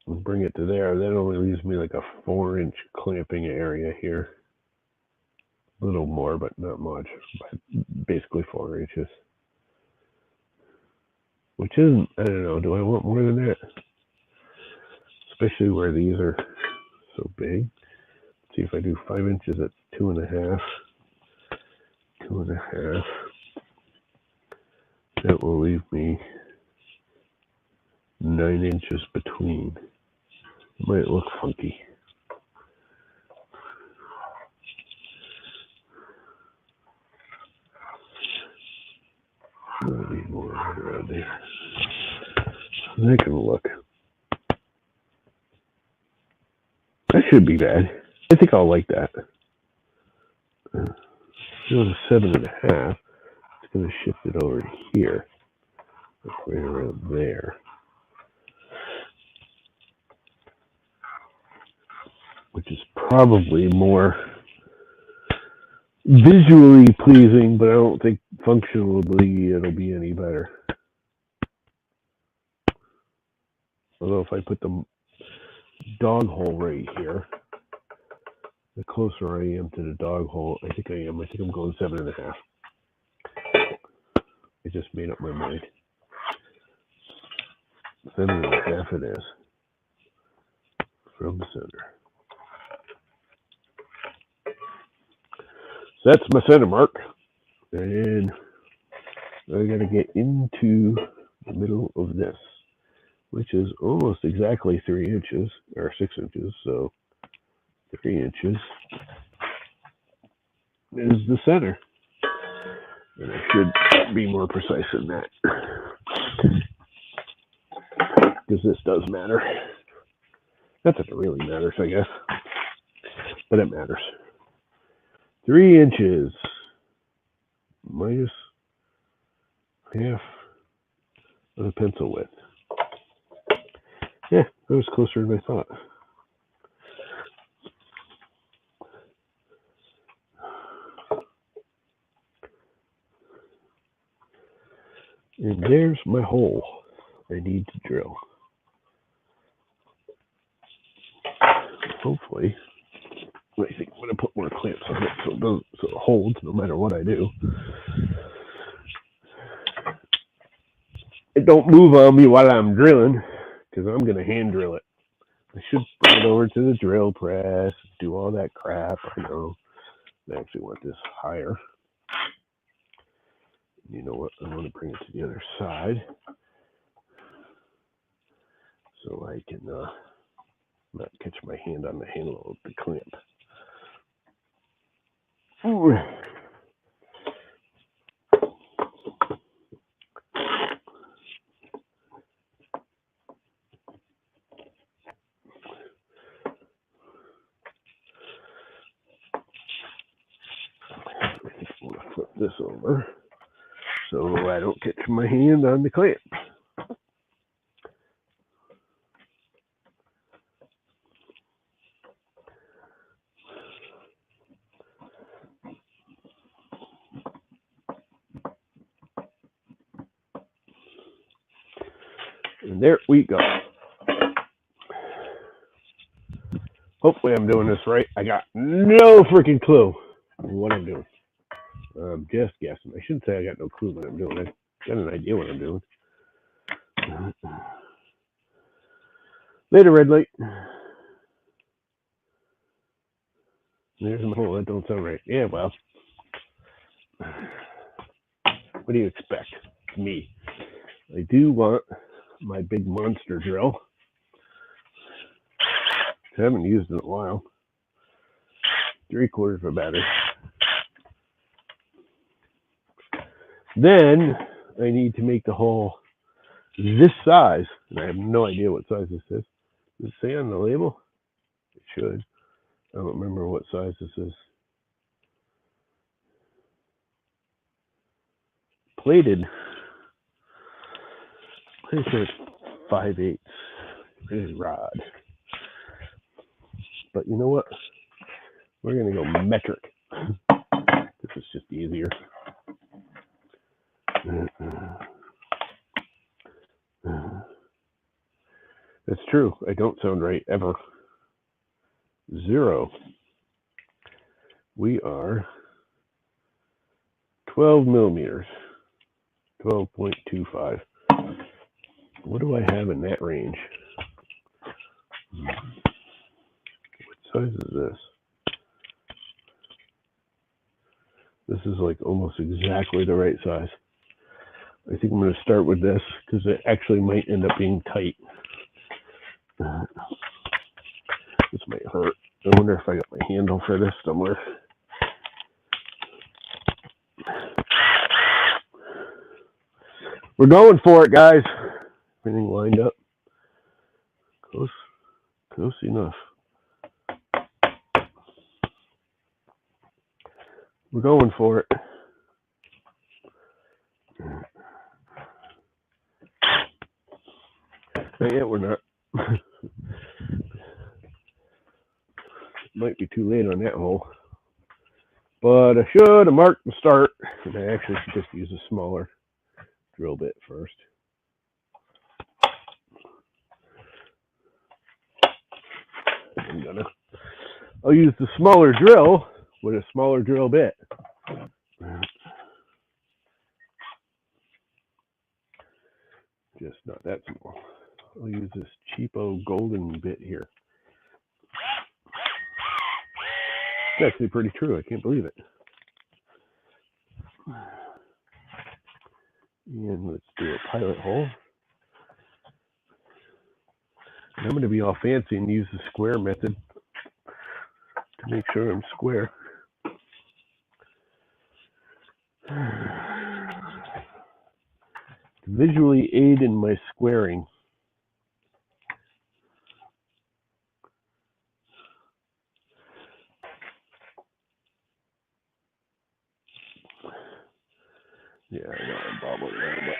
and bring it to there, that only leaves me like a 4-inch clamping area here. A little more, but not much. Basically 4 inches. Which isn't, I don't know, do I want more than that? Especially where these are so big. Let's see if I do 5 inches at 2.5. 2.5. That will leave me 9 inches between. It might look funky. I need more right around there. That can look. That should be bad. I think I'll like that. It was a 7.5. It's going to shift it over here. Right around there. Which is probably more visually pleasing, but I don't think functionally it'll be any better. Although if I put the dog hole right here, the closer I am to the dog hole, I think I am. I think I'm going 7.5. I just made up my mind. 7.5 it is. From the center. So that's my center mark. And I gotta get into the middle of this, which is almost exactly 3 inches, or 6 inches, so 3 inches is the center. And I should be more precise than that, because this does matter. Not that it really matters, I guess, but it matters. 3 inches minus half of the pencil width. Yeah, that was closer than I thought. And there's my hole I need to drill. Hopefully, I think I'm going to put more clamps on it so it holds no matter what I do. It don't move on me while I'm drilling, because I'm going to hand drill it. I should bring it over to the drill press, do all that crap. I know. I actually want this higher. You know what? I want to bring it to the other side so I can not catch my hand on the handle of the clamp. Ooh. I'm going to flip this over so I don't catch my hand on the clamp. And there we go. Hopefully I'm doing this right. I got no freaking clue what I'm doing. I'm just guessing. I shouldn't say I got no clue what I'm doing. I got an idea what I'm doing. Later, red light. There's my hole. That don't sound right. Yeah, well. What do you expect? Me. I do want my big monster drill. I haven't used it in a while. 3/4 of a battery. Then I need to make the hole this size, and I have no idea what size this is. Does it say on the label? It should. I don't remember what size this is. Plated. I think it's 5/8 rated rod. But you know what? We're going to go metric. This is just easier. That's true. I don't sound right ever. 0. We are 12 millimeters. 12.25. What do I have in that range? What size is this? This is like almost exactly the right size. I think I'm going to start with this because it actually might end up being tight. This might hurt. I wonder if I got my handle for this somewhere. We're going for it, guys. Everything lined up. Close enough. We're going for it. Not yet, we're not. Might be too late on that hole. But I should have marked the start. And I actually should just use a smaller drill bit first. I'll use the smaller drill with a smaller drill bit. Just not that small. I'll use this cheapo golden bit here. It's actually pretty true. I can't believe it. And let's do a pilot hole. And I'm going to be all fancy and use the square method to make sure I'm square. To visually aid in my squaring. Yeah, I know I'm bobbling around, but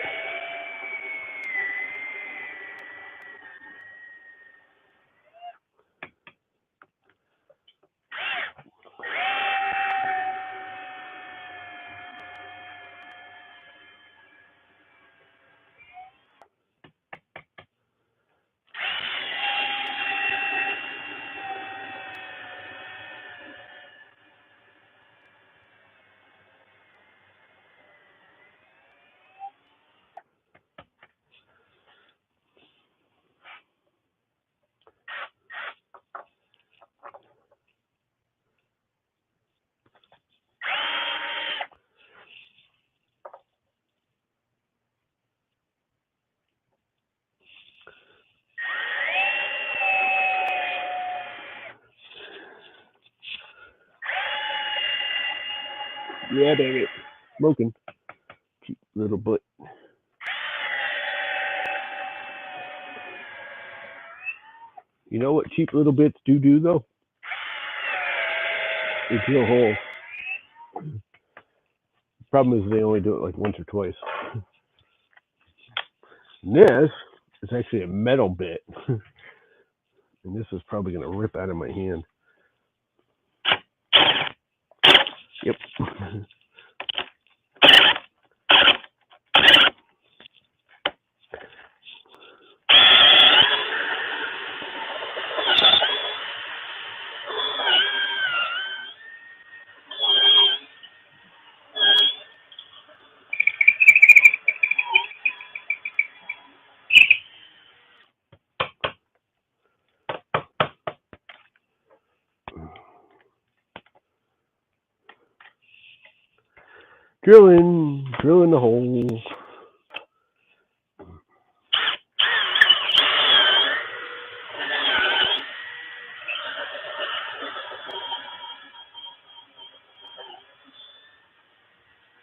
yeah, baby, smoking. Cheap little butt. You know what cheap little bits do though? They drill holes. The problem is they only do it like once or twice. And this is actually a metal bit. And this is probably going to rip out of my hand. Yep. Drilling the hole.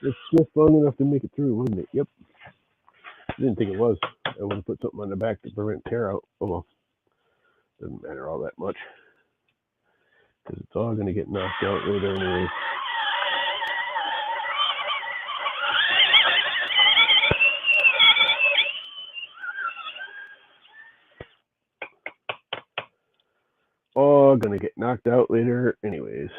It's just long enough to make it through, wasn't it? Yep. I didn't think it was. I want to put something on the back to prevent tear out. Oh well, doesn't matter all that much because it's all going to get knocked out later anyway. All going to get knocked out later anyways.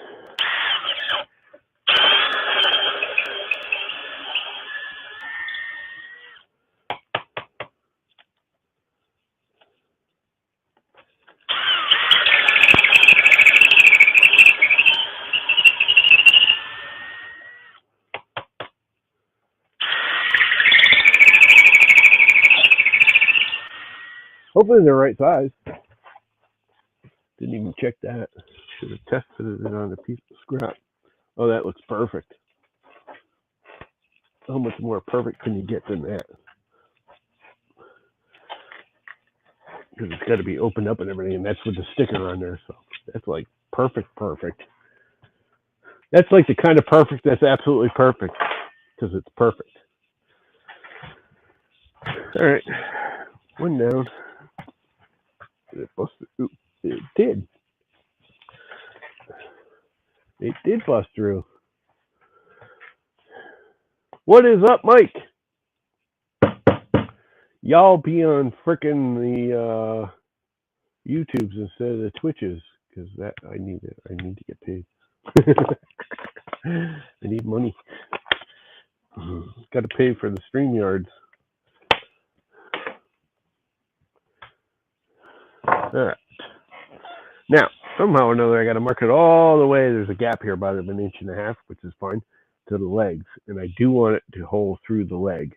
Hopefully they're right size. Didn't even check that. Should have tested it on a piece of scrap. Oh, that looks perfect. How much more perfect can you get than that? Because it's got to be opened up and everything, and that's with the sticker on there. So that's like perfect. That's like the kind of perfect that's absolutely perfect because it's perfect. All right, one down. It busted. Ooh, it did. It did bust through. What is up, Mike? Y'all be on frickin' the YouTubes instead of the Twitches because that I need to get paid. I need money. Got to pay for the StreamYards. All right. Now, somehow or another, I got to mark it all the way. There's a gap here about an 1.5 inches, which is fine, to the legs, and I do want it to hole through the leg.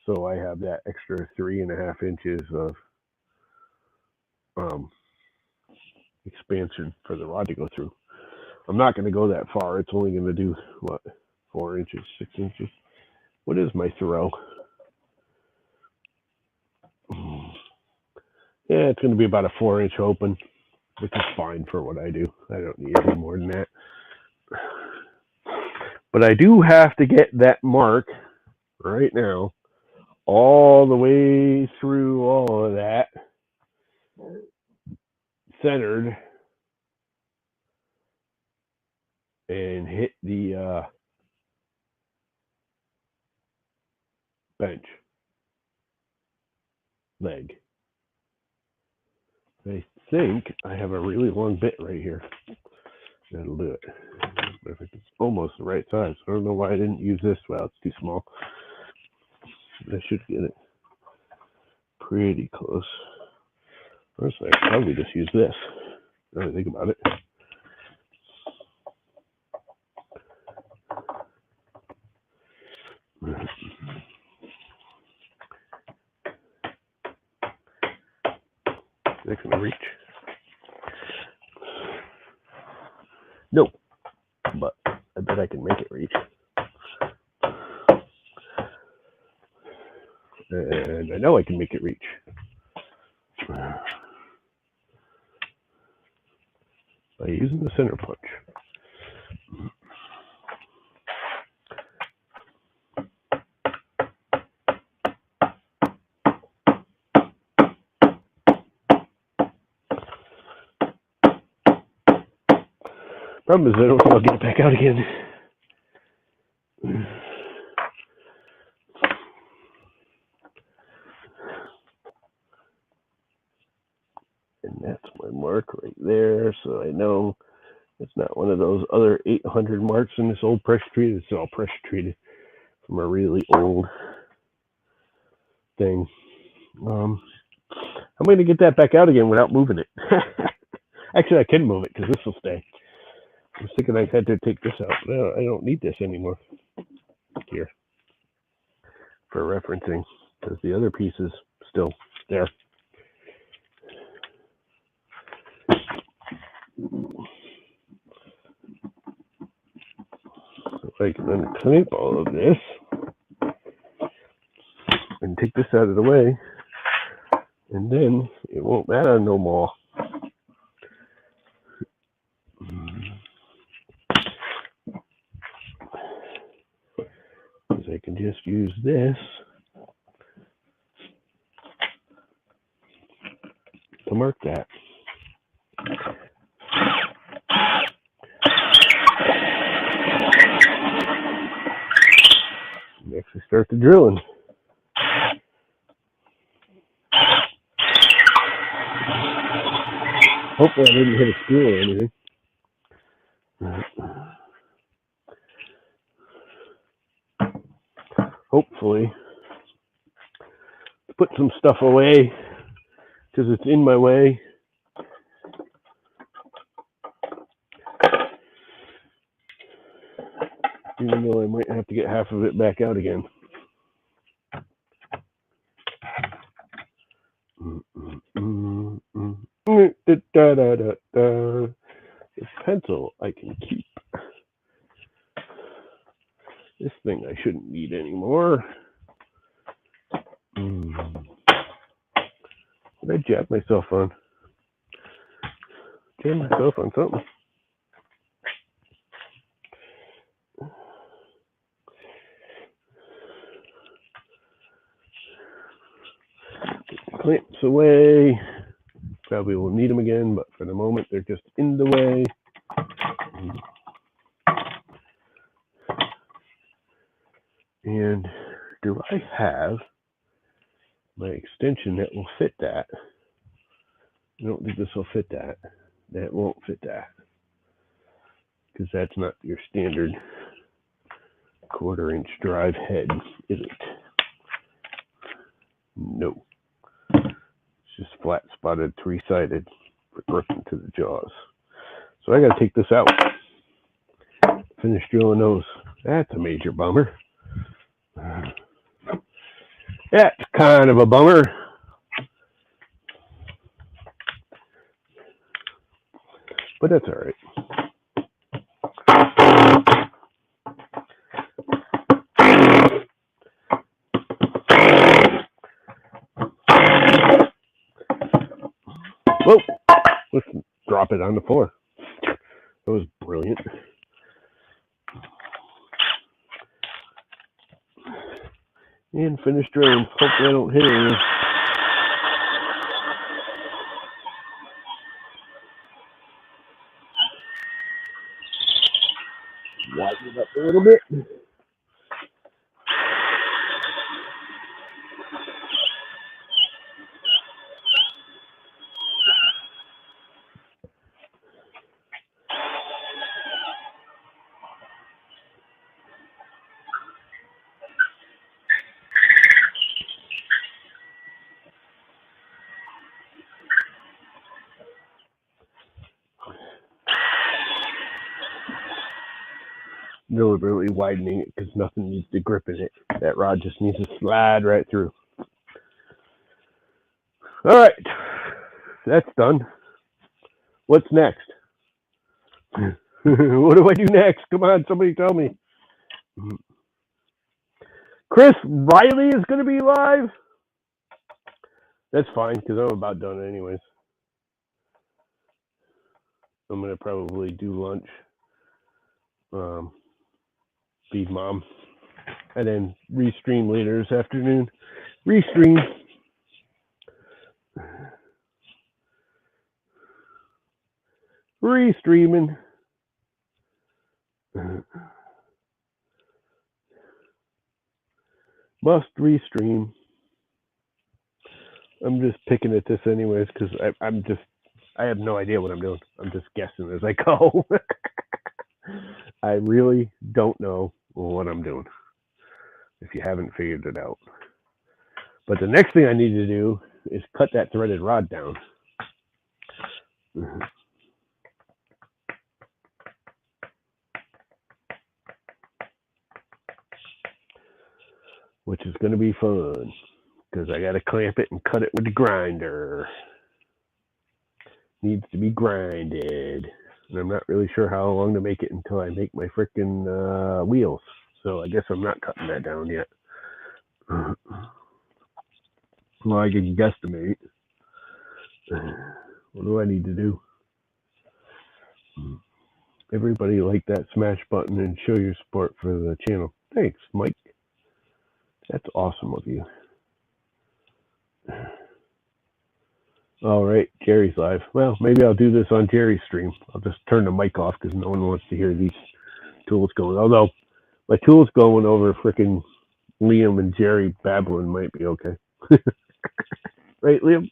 So I have that extra 3.5 inches of expansion for the rod to go through. I'm not going to go that far. It's only going to do, what, 4 inches, 6 inches? What is my throw? Yeah, it's going to be about a 4-inch open, which is fine for what I do. I don't need any more than that. But I do have to get that mark right now all the way through all of that, centered, and hit the bench leg. I think I have a really long bit right here. That'll do it. Perfect. It's almost the right size. I don't know why I didn't use this. Well, it's too small. I should get it pretty close. Honestly, I probably just use this. Now that I think about it. Is that gonna reach? No, but I bet I can make it reach. And I know I can make it reach. By using the center punch. Problem is I don't think I'll get it back out again. And that's my mark right there, so I know it's not one of those other 800 marks in this old pressure treated. It's all pressure treated from a really old thing. I'm going to get that back out again without moving it. Actually, I can move it because this will stay. I was thinking I had to take this out. No, I don't need this anymore. Here. For referencing, because the other piece is still there. So I can unclamp all of this and take this out of the way, and then it won't matter no more. Because I can just use this to mark that. Next we start the drilling. Hopefully I didn't hit a spool or anything. Hopefully. Put some stuff away because it's in my way. Even though I might have to get half of it back out again. This pencil I can keep. This thing I shouldn't need anymore. What did I jab myself on? Jab myself on something. Clamps away. Probably will need them again, but for the moment they're just in the way. And do I have my extension that will fit that? I don't think this will fit that. That won't fit that. Because that's not your standard 1/4-inch drive head, is it? No. It's just flat spotted 3-sided for gripping to the jaws. So I got to take this out. Finish drilling those. That's a major bummer. That's kind of a bummer. But that's all right. Whoa! Let's drop it on the floor. That was brilliant. And finish drilling. Hopefully I don't hit anything. Widen it up a little bit. Deliberately widening it because nothing needs to grip in it. That rod just needs to slide right through. All right, that's done. What's next? What do I do next? Come on, somebody tell me. Chris Riley is going to be live? That's fine because I'm about done anyways. I'm going to probably do lunch. Feed mom. And then restream later this afternoon. Restream. Restreaming. Must restream. I'm just picking at this anyways because I have no idea what I'm doing. I'm just guessing as I go. I really don't know what I'm doing, if you haven't figured it out. But the next thing I need to do is cut that threaded rod down. Which is going to be fun, because I got to clamp it and cut it with the grinder. Needs to be grinded. And I'm not really sure how long to make it until I make my frickin' wheels. So I guess I'm not cutting that down yet. Well, I can guesstimate. What do I need to do? Everybody like that smash button and show your support for the channel. Thanks, Mike. That's awesome of you. All right, Jerry's live. Well, maybe I'll do this on Jerry's stream. I'll just turn the mic off because no one wants to hear these tools going. Although my tools going over frickin' Liam and Jerry babbling might be okay. Right, Liam?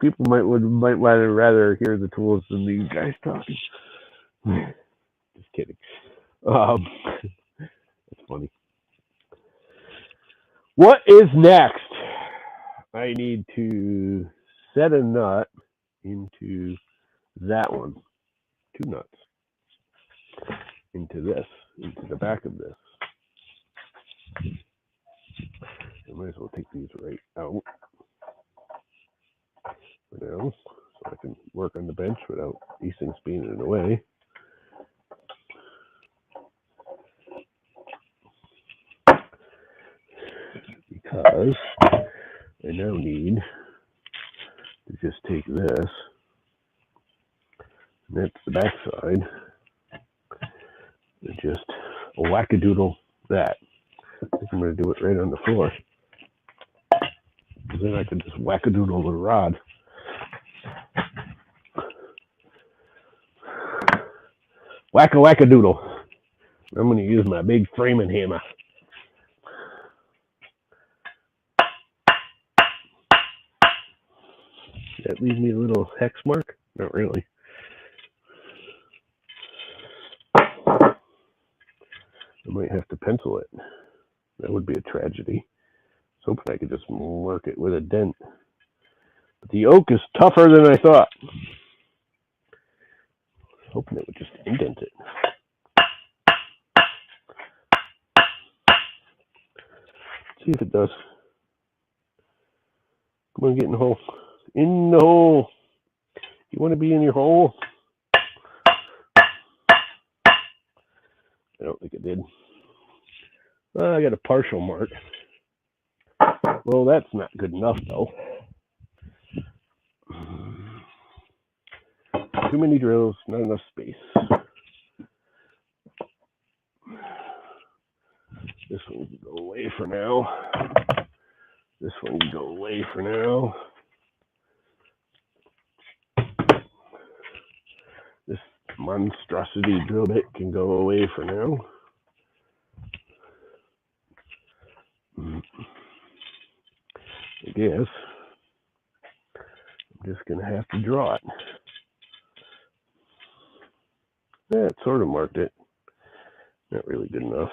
People might rather hear the tools than these guys talking. Just kidding. That's funny. What is next? I need to set a nut into that one. 2 nuts into this, into the back of this. I might as well take these right out for now, so I can work on the bench without these things being in the way. Because I now need to just take this, and that's the back side, and just wackadoodle that. I think I'm going to do it right on the floor. Then I can just wackadoodle the rod. Wackadoodle. I'm going to use my big framing hammer. That leave me a little hex mark? Not really. I might have to pencil it. That would be a tragedy. I was hoping I could just mark it with a dent. But the oak is tougher than I thought. I was hoping it would just indent it. See if it does. Come on, get in the hole. In the hole. You want to be in your hole? I don't think it did. I got a partial mark. Well, that's not good enough, though. Too many drills, not enough space. This one can go away for now. This one can go away for now. This monstrosity drill bit can go away for now. I guess I'm just going to have to draw it. Yeah, it sort of marked it. Not really good enough.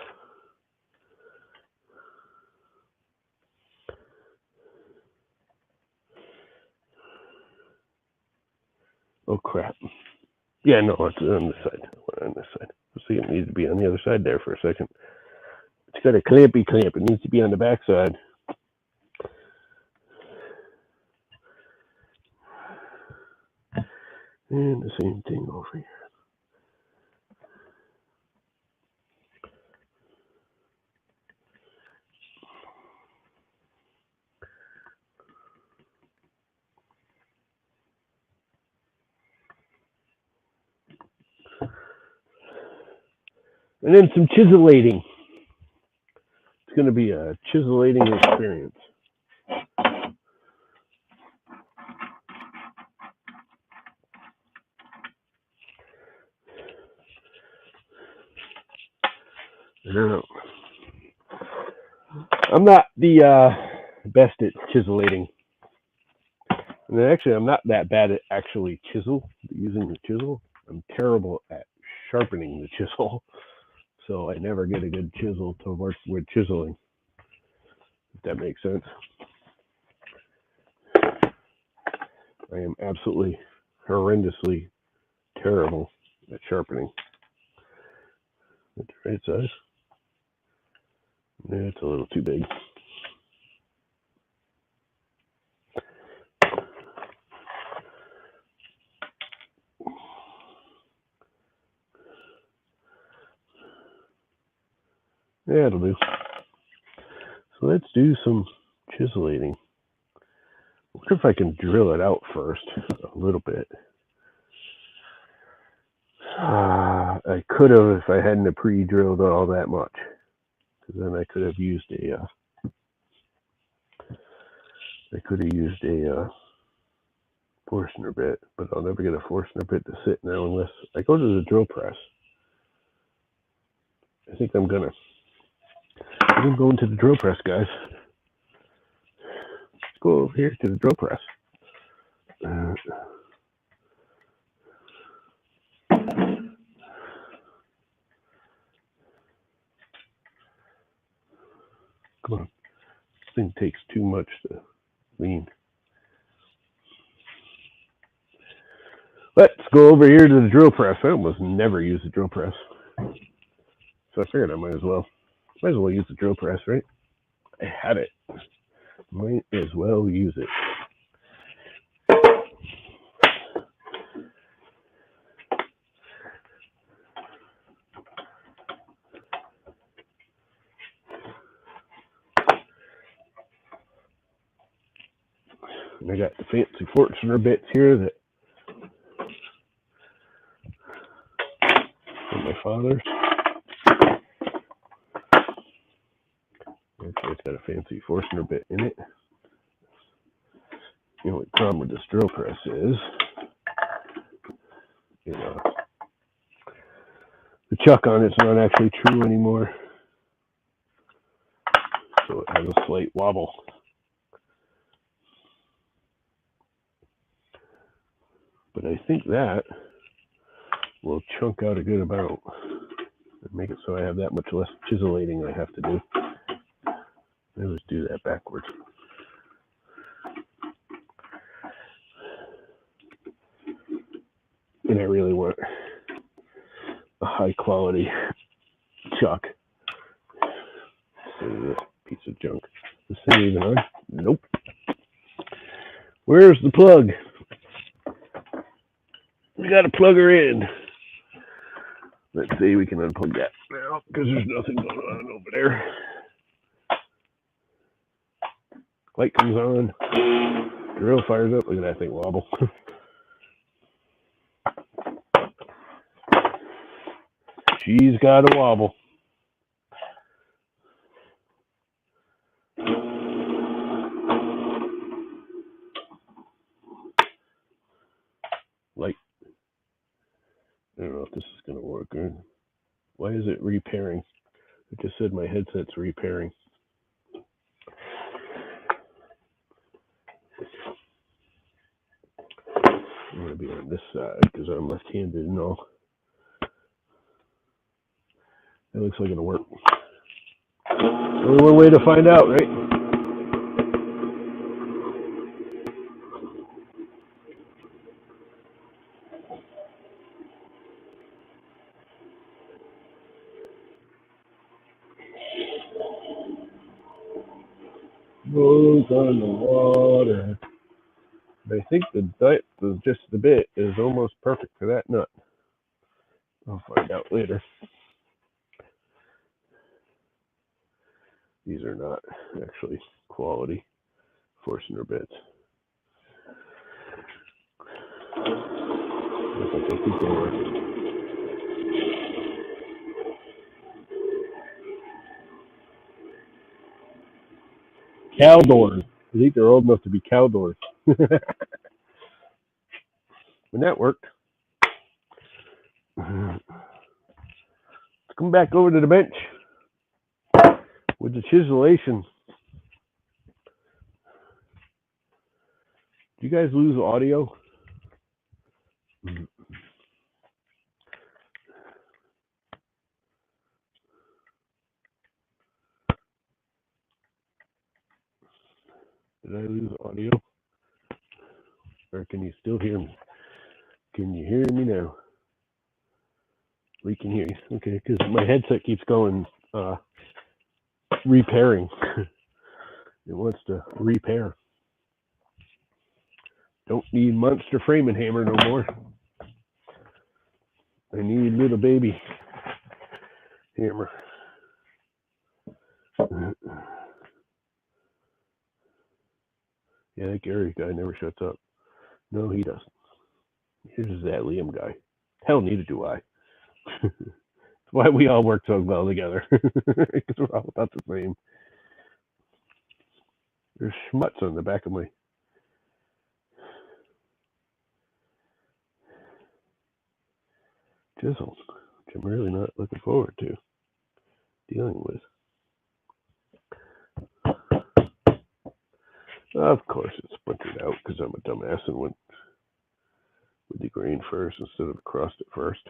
Oh, crap. Yeah, no, it's on this side. On this side. See, it needs to be on the other side there for a second. It's got a clampy clamp. It needs to be on the back side. And the same thing over here. And then some chiselating. It's going to be a chiselating experience. I'm not the best at chiselating. And actually, I'm not that bad at actually using the chisel. I'm terrible at sharpening the chisel. So I never get a good chisel to work with chiseling, if that makes sense. I am absolutely horrendously terrible at sharpening. That's the right size. It's a little too big. Yeah, it'll do. So let's do some chiselating. I wonder if I can drill it out first a little bit. I could have if I hadn't pre-drilled all that much, because then I could have used I could have used a Forstner bit, but I'll never get a Forstner bit to sit now unless I go to the drill press. I think I'm gonna. I'm going to the drill press, guys. Let's go over here to the drill press. Come on. This thing takes too much to lean. Let's go over here to the drill press. I almost never use the drill press. So I figured I might as well. Might as well use the drill press, right? I had it. Might as well use it. And I got the fancy Forstner bits here that from my father's. It's got a fancy Forstner bit in it. The only problem with this drill press is, the chuck on it's not actually true anymore. So it has a slight wobble. But I think that will chunk out a good amount and make it so I have that much less chiseling I have to do. I always do that backwards. And I really want a high quality chuck. This piece of junk. This thing even on? Nope. Where's the plug? We gotta plug her in. Let's see, we can unplug that now because there's nothing going on over there. Light comes on. Drill fires up. Look at that thing wobble. She's got a wobble. Light. I don't know if this is going to work. Why is it repairing? It just said my headset's repairing. I'm going to be on this side because I'm left-handed and all. That looks like it'll work. Only one way to find out, right? Goes on the water. I think the bit is almost perfect for that nut. I'll find out later. These are not actually quality Forstner bits. I think they work. Cow doors. I think they're old enough to be cow doors. When that worked. Let's come back over to the bench with the chiselation. Do you guys lose audio? Did I lose audio? Or can you still hear me? Can you hear me now? We can hear you. Okay, because my headset keeps going repairing. It wants to repair. Don't need monster framing hammer no more. I need little baby hammer. Yeah, that Gary guy never shuts up. No, he doesn't. Here's that Liam guy. Hell, neither do I. That's why we all work so well together. Because we're all about the same. There's schmutz on the back of my chisel, which I'm really not looking forward to dealing with. Of course, it splintered out because I'm a dumbass and went with the grain first instead of crossed it first.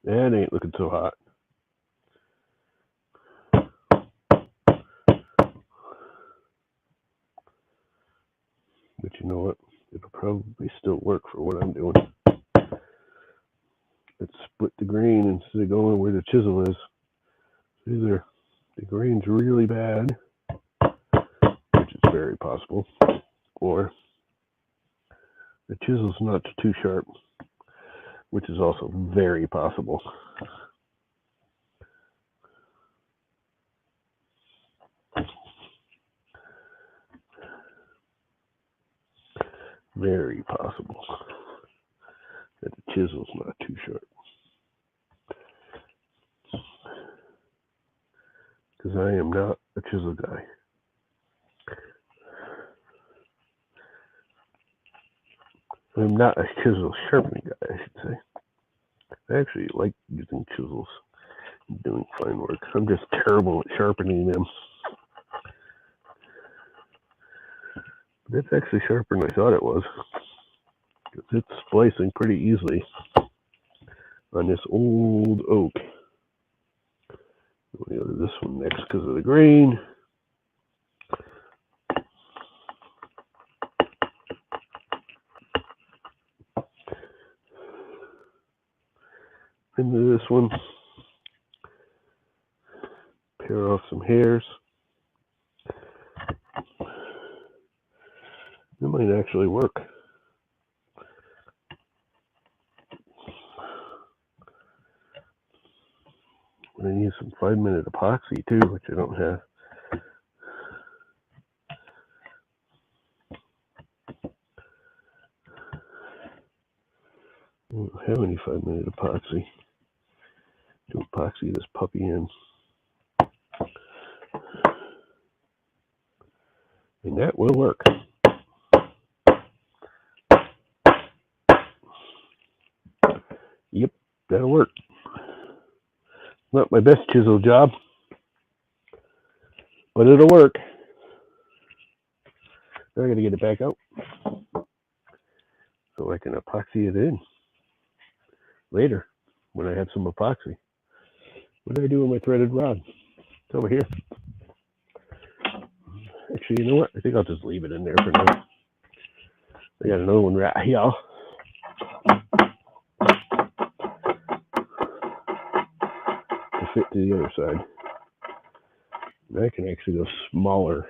That ain't looking so hot. But you know what? It'll probably still work for what I'm doing. Let's split the grain instead of going where the chisel is. Either the grain's really bad, which is very possible, or the chisel's not too sharp, which is also very possible. Very possible that the chisel's not too sharp. Because I am not a chisel guy. I'm not a chisel sharpening guy, I should say. I actually like using chisels and doing fine work. I'm just terrible at sharpening them. But it's actually sharper than I thought it was. Because it's splicing pretty easily on this old oak. I'm going to go to this one next because of the grain. Into this one. Pare off some hairs. It might actually work. I'm going to use some 5-minute epoxy too, which I don't have. I don't have any 5-minute epoxy to epoxy this puppy in. And that will work. Yep, that'll work. Not my best chisel job, but it'll work. Now I gotta get it back out so I can epoxy it in later when I have some epoxy. What do I do with my threaded rod? It's over here. Actually, you know what? I think I'll just leave it in there for now. I got another one right here. To fit to the other side. And I can actually go smaller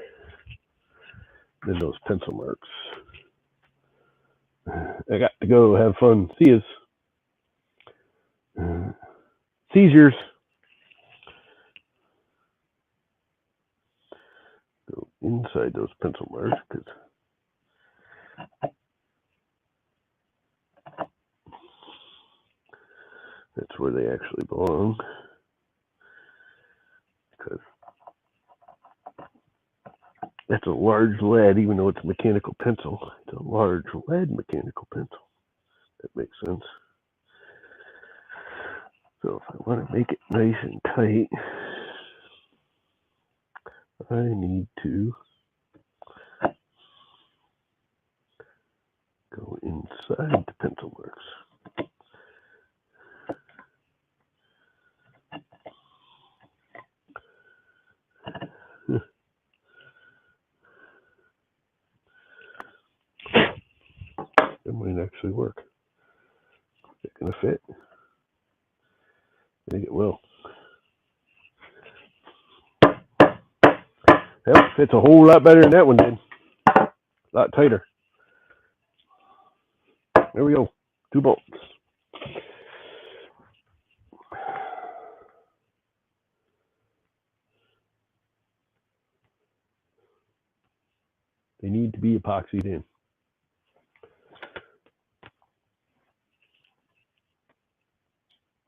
than those pencil marks. I got to go have fun. See yous. Seizures. Go inside those pencil marks because that's where they actually belong. Because that's a large lead, even though it's a mechanical pencil. It's a large lead mechanical pencil. That makes sense. So if I want to make it nice and tight, I need to go inside the pencil marks. That might actually work. Is it going to fit? I think it will. Yep, fits a whole lot better than that one did. A lot tighter. There we go. 2 bolts. They need to be epoxied in.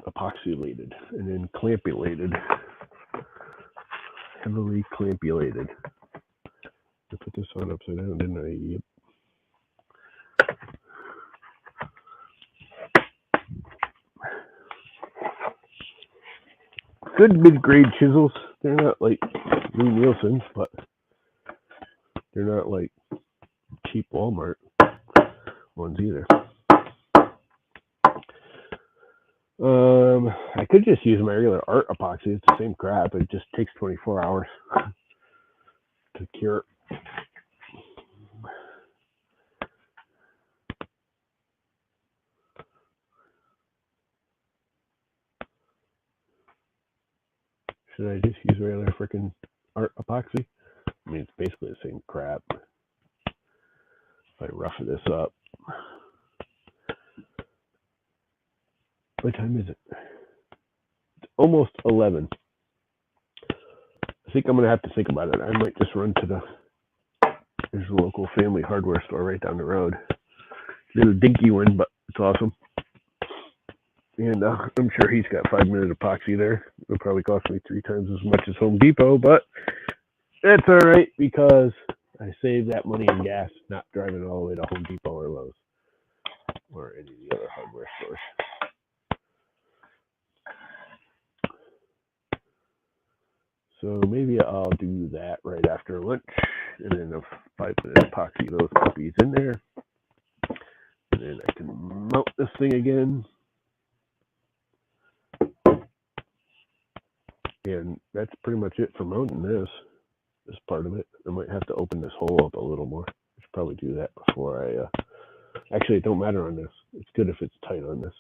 Epoxylated and then clampulated. Heavily clampulated. I put this on upside down, didn't I? Yep. Good mid-grade chisels. They're not like Lee Nielsen's, but they're not like cheap Walmart ones either. I could just use my regular art epoxy. It's the same crap. It just takes 24 hours to cure. Should I just use regular freaking art epoxy? I mean, it's basically the same crap. If I roughen this up. What time is it? It's almost 11. I think I'm going to have to think about it. I might just run to there's a local family hardware store right down the road. Little dinky one, but it's awesome. And I'm sure he's got 5-minute epoxy there. It'll probably cost me 3 times as much as Home Depot, but that's all right because I save that money in gas, not driving all the way to Home Depot or Lowe's or any of the other hardware stores. So maybe I'll do that right after lunch, and then a 5-minute epoxy those puppies in there, and then I can mount this thing again. And that's pretty much it for mounting this part of it. I might have to open this hole up a little more. I should probably do that before I, actually it don't matter on this. It's good if it's tight on this.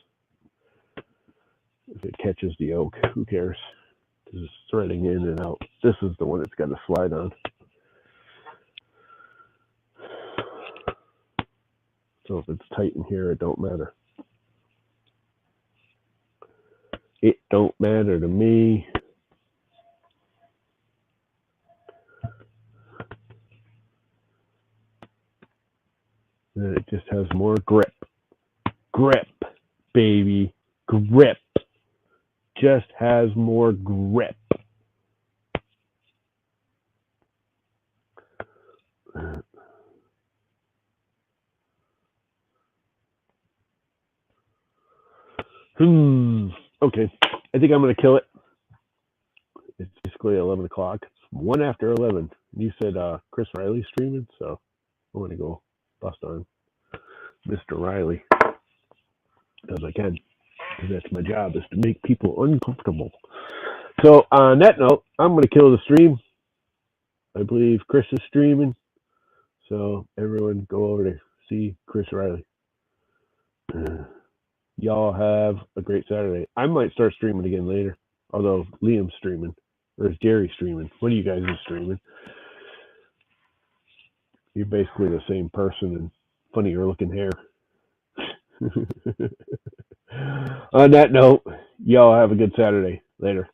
If it catches the yoke, who cares? Because it's threading in and out. This is the one it's got to slide on. So if it's tight in here, it don't matter. It don't matter to me. Then it just has more grip. Grip, baby. Grip. Just has more grip. Okay. I think I'm going to kill it. It's basically 11 o'clock. It's 1 after 11. You said Chris Riley's streaming, so I'm going to go bust on Mr. Riley as I can. Because that's my job, is to make people uncomfortable. So on that note, I'm going to kill the stream. I believe Chris is streaming. So everyone go over to see Chris Riley. Y'all have a great Saturday. I might start streaming again later. Although Liam's streaming. Or is Jerry streaming? One of you guys is streaming. You're basically the same person and funnier looking hair. On that note, y'all have a good Saturday. Later.